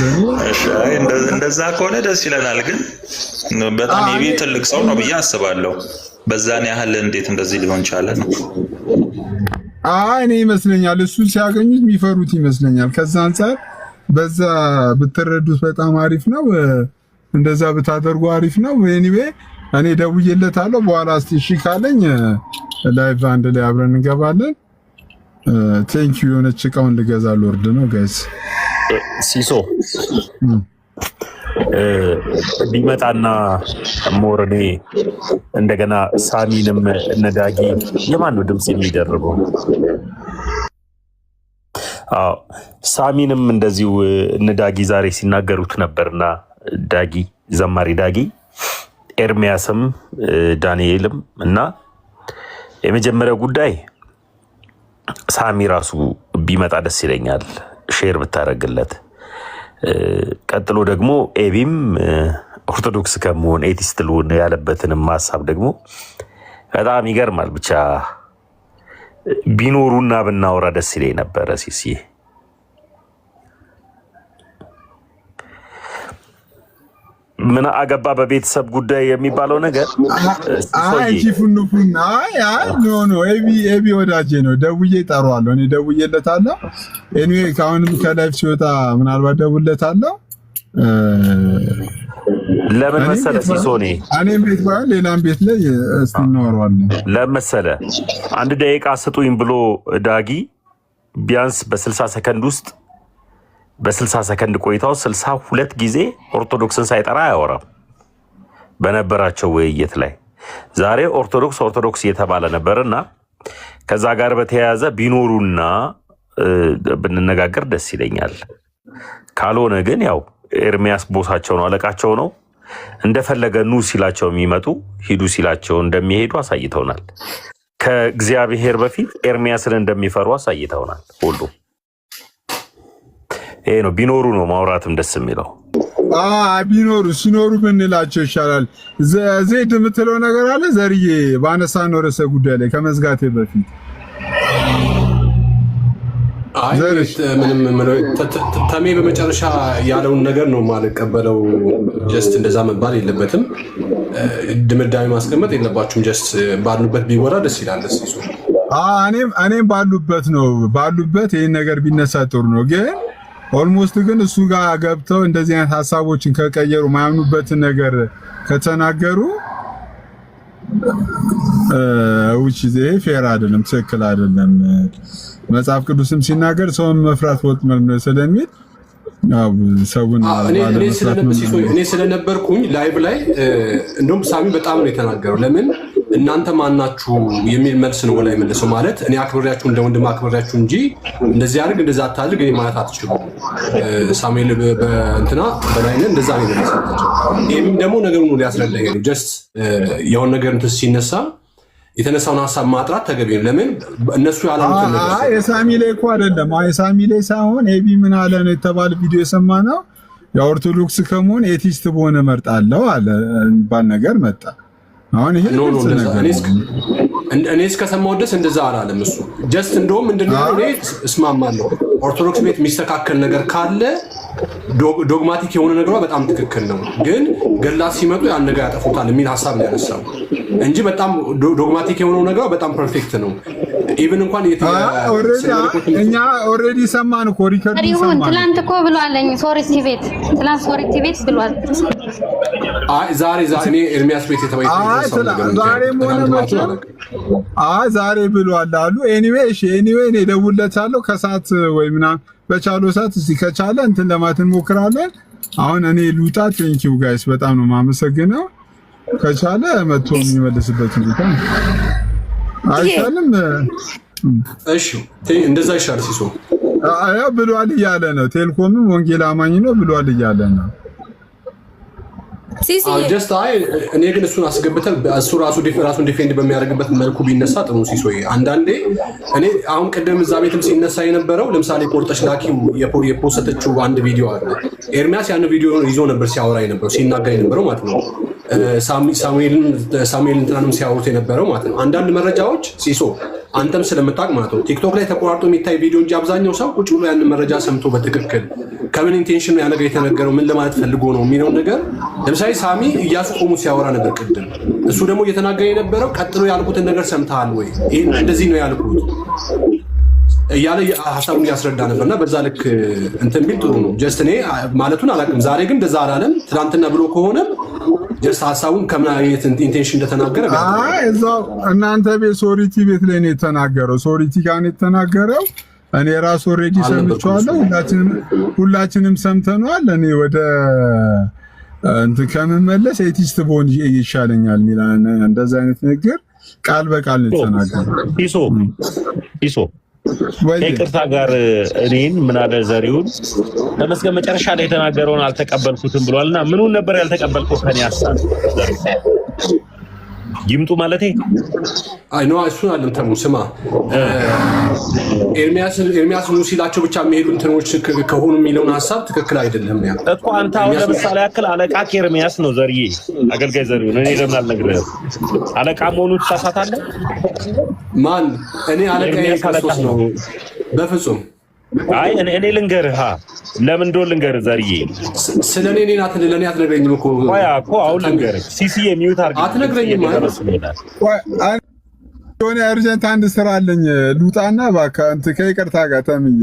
እንደዛ ከሆነ ደስ ይለናል። ግን በጣም ይሄ ትልቅ ሰው ነው ብዬ አስባለሁ። በዛን ያህል እንዴት እንደዚህ ሊሆን ቻለ ነው? እኔ ይመስለኛል እሱን ሲያገኙት የሚፈሩት ይመስለኛል። ከዛ አንፃር በዛ ብትረዱት በጣም አሪፍ ነው። እንደዛ ብታደርጉ አሪፍ ነው። ኤኒዌይ እኔ ደውዬለታለሁ። በኋላ እስቲ እሺ ካለኝ ላይቭ አንድ ላይ አብረን እንገባለን። ቴንክ ዩ። የሆነች እቃውን ልገዛ ልወርድ ነው ጋይስ። ሲሶ ቢመጣና ሞርኔ እንደገና ሳሚንም እነዳጊ የማን ነው ድምፅ የሚደርበው? አዎ ሳሚንም እንደዚሁ እነዳጊ ዛሬ ሲናገሩት ነበርና ዳጊ ዘማሪ ዳጊ ኤርሚያስም ዳንኤልም እና የመጀመሪያው ጉዳይ ሳሚ ራሱ ቢመጣ ደስ ይለኛል፣ ሼር ብታደርግለት። ቀጥሎ ደግሞ ኤቢም ኦርቶዶክስ ከመሆን ኤቲስት ልሆን ያለበትንም ሀሳብ ደግሞ በጣም ይገርማል። ብቻ ቢኖሩና ብናወራ ደስ ይለኝ ነበረ። ሲሲ ምን አገባ በቤተሰብ ጉዳይ የሚባለው ነገር ኖ ኤቢ ወዳጄ ነው። ደውዬ እጠራዋለሁ። እኔ ደውዬለታለሁ። ኤኒዌይ ከአሁንም ከላይፍ ሲወጣ ምናልባት ደውዬለታለሁ። ለምን መሰለህ ሲሶኔ እኔም ቤት ባይሆን ሌላም ቤት ላይ እስቲ እናወራዋለን። ለምን መሰለህ አንድ ደቂቃ ስጡኝ ብሎ ዳጊ ቢያንስ በ60 ሰከንድ ውስጥ በ60 ሰከንድ ቆይታው 62 ጊዜ ኦርቶዶክስን ሳይጠራ አያወራም በነበራቸው ውይይት ላይ። ዛሬ ኦርቶዶክስ እየተባለ ነበርና ከዛ ጋር በተያያዘ ቢኖሩና ብንነጋገር ደስ ይለኛል። ካልሆነ ግን ያው ኤርሚያስ ቦሳቸው ነው፣ አለቃቸው ነው። እንደፈለገ ኑ ሲላቸው የሚመጡ ሂዱ ሲላቸው እንደሚሄዱ አሳይተውናል። ከእግዚአብሔር በፊት ኤርሚያስን እንደሚፈሩ አሳይተውናል ሁሉ። ይሄ ነው ቢኖሩ ነው ማውራትም ደስ የሚለው። ሲኖሩ ብንላቸው ይሻላል። ዜድ የምትለው ነገር አለ ዘርዬ ባነሳነው ርዕሰ ጉዳይ ላይ ከመዝጋቴ በፊት ተሜ በመጨረሻ ያለውን ነገር ነው የማልቀበለው። ጀስት እንደዛ መባል የለበትም። ድምዳሜ ማስቀመጥ የለባችሁም። ጀስት ባሉበት ቢወራ ደስ ይላል። እኔም ባሉበት ይህን ነገር ቢነሳ ጥሩ ነው። ግን ኦልሞስት ግን እሱ ጋር ገብተው እንደዚህ አይነት ሀሳቦችን ከቀየሩ ማያምኑበትን ነገር ከተናገሩ ውጪ ፌር አይደለም፣ ትክክል አይደለም። መጽሐፍ ቅዱስም ሲናገር ሰውን መፍራት ወጥመድ ነው ስለሚል ሰውን እኔ ስለነበርኩኝ ላይቭ ላይ እንደውም ሳሚ በጣም ነው የተናገረው። ለምን እናንተ ማናችሁ የሚል መልስ ነው ላይ መለሰው። ማለት እኔ አክብሬያችሁ እንደ ወንድም አክብሬያችሁ እንጂ እንደዚህ አድርግ እንደዛ አታድርግ እኔ ማለት አትችሉም። ሳሙኤል በእንትና በላይነ እንደዛ ነው የሚሰጣቸው። ይሄም ደግሞ ነገሩን ሊያስረዳኝ ነው። ጀስት የሆነ ነገር እንትን ሲነሳ የተነሳውን ሀሳብ ማጥራት ተገቢ ነው። ለምን እነሱ ያላሉት ነገር የሳሚ ላይ እኮ አይደለም። የሳሚ ላይ ሳይሆን ኤቢ ምን አለ ነው የተባለ ቪዲዮ የሰማነው። የኦርቶዶክስ ከመሆን ኤቲስት በሆነ መርጣለሁ አለ ባል ነገር መጣ። አሁን ይሄ እኔ እስከሰማው ድረስ እንደዛ አላለም እሱ። ጀስት እንደውም ምንድነው እኔ እስማማለሁ። ኦርቶዶክስ ቤት የሚስተካከል ነገር ካለ ዶግማቲክ የሆነ ነገሯ በጣም ትክክል ነው፣ ግን ገላት ሲመጡ ያን ነገር ያጠፉታል የሚል ሀሳብ ነው ያነሳው እንጂ በጣም ዶግማቲክ የሆነው ነገሯ በጣም ፐርፌክት ነው። ኢቭን እንኳን እኛ ኦልሬዲ ሰማን እኮ ሪከርድ ሰማን። ትላንት እኮ ብሏለኝ ሶሪቲ ቤት ብሏል። ዛሬ እኔ ኤርሚያስ ቤት ዛሬ ብሏል አሉ። ኤኒዌይ እኔ እደውልለታለሁ ከሰዓት ወይ ምናምን በቻለው ሰዓት እስቲ ከቻለ እንትን ለማለት እንሞክራለን። አሁን እኔ ልውጣ። ቴንኪው ጋይስ በጣም ነው የማመሰግነው። ከቻለ መጥቶ የሚመልስበት ሁኔታ አይቻልም። እሺ እንደዛ ይሻል። ሲሶ ብሏል እያለ ነው። ቴሌኮምም ወንጌል አማኝ ነው ብሏል እያለ ነው። እኔ ግን እሱን አስገብተን እሱ ራሱን ዲፌንድ በሚያደርግበት መልኩ ቢነሳ ጥሩ። ሲሶይ አንዳንዴ እኔ አሁን ቅድም እዛ ቤትም ሲነሳ የነበረው ለምሳሌ ቆርጠሽ ላኪ የፖስተችው አንድ ቪዲዮ አለ። ኤርሚያስ ያን ቪዲዮ ይዞ ነበር ሲያወራ የነበረው ሲናገር የነበረው ማለት ነው። ሳሙኤል እንትናንም ሲያወሩት የነበረው ማለት ነው። አንዳንድ መረጃዎች ሲሶ አንተም ስለምታውቅ ማለት ነው። ቲክቶክ ላይ ተቆራርጦ የሚታይ ቪዲዮ እንጂ አብዛኛው ሰው ቁጭ ብሎ ያንን መረጃ ሰምቶ በትክክል ከምን ኢንቴንሽን ነው ያ ነገር የተነገረው፣ ምን ለማለት ፈልጎ ነው የሚለውን ነገር ለምሳሌ ሳሚ እያስቆሙ ሲያወራ ነበር ቅድም። እሱ ደግሞ እየተናገረ የነበረው ቀጥሎ ያልኩትን ነገር ሰምተሃል ወይ እንደዚህ ነው ያልኩት እያለ ሀሳቡን እያስረዳ ነበርና በዛ ልክ እንትን ቢል ጥሩ ነው። ጀስት እኔ ማለቱን አላውቅም። ዛሬ ግን እንደዛ አላለም። ትናንትና ብሎ ከሆነም ጀስት ሀሳቡን ከምን አይነት ኢንቴንሽን እንደተናገረ እዛው እናንተ ቤት ሶሪቲ ቤት ላይ ነው የተናገረው። ሶሪቲ ጋር ነው የተናገረው። እኔ ራሱ ኦልሬዲ ሰምቼዋለሁ። ሁላችንም ሰምተነዋል። እኔ ወደ እንትን ከመመለስ ኤቲስት ቦን ይሻለኛል ሚላን እንደዛ አይነት ነገር ቃል በቃል ነው የተናገረው። ኢሶ ከይቅርታ ጋር እኔን ምን አለ ዘሪሁን ተመስገን መጨረሻ ላይ የተናገረውን አልተቀበልኩትም ብሏልና ምኑን ነበር ያልተቀበልኩት? ከኔ ሐሳብ ይምጡ ማለቴ አይ ነው እሱ አይደለም። ተሙ ስማ ኤርሚያስ ነው ሲላቸው ብቻ የሚሄዱ እንትኖች ከሆኑ የሚለውን ሐሳብ ትክክል አይደለም። ያ እኮ አንተ አሁን ለምሳሌ ያክል አለቃ ኤርሚያስ ነው ዘርዬ አገልጋይ ዘሪሁን እኔ ለምን አልነግርህም? አለቃ መሆኑን ተሳሳታለህ? ማን እኔ አለቃ ክርስቶስ ነው በፍጹም አይ እኔ ልንገርህ ለምን እንደው ልንገርህ ዘርዬ ስለኔ ናት ለኔ አትነግረኝም እኮ ቆያ እኮ አሁን ልንገርህ ሲሲ የሚዩት አርግ አትነግረኝም ማለት የሆነ አርጀንት አንድ ስራ አለኝ ልውጣና እባክህ አንተ ከይቅርታ ጋር ተምዬ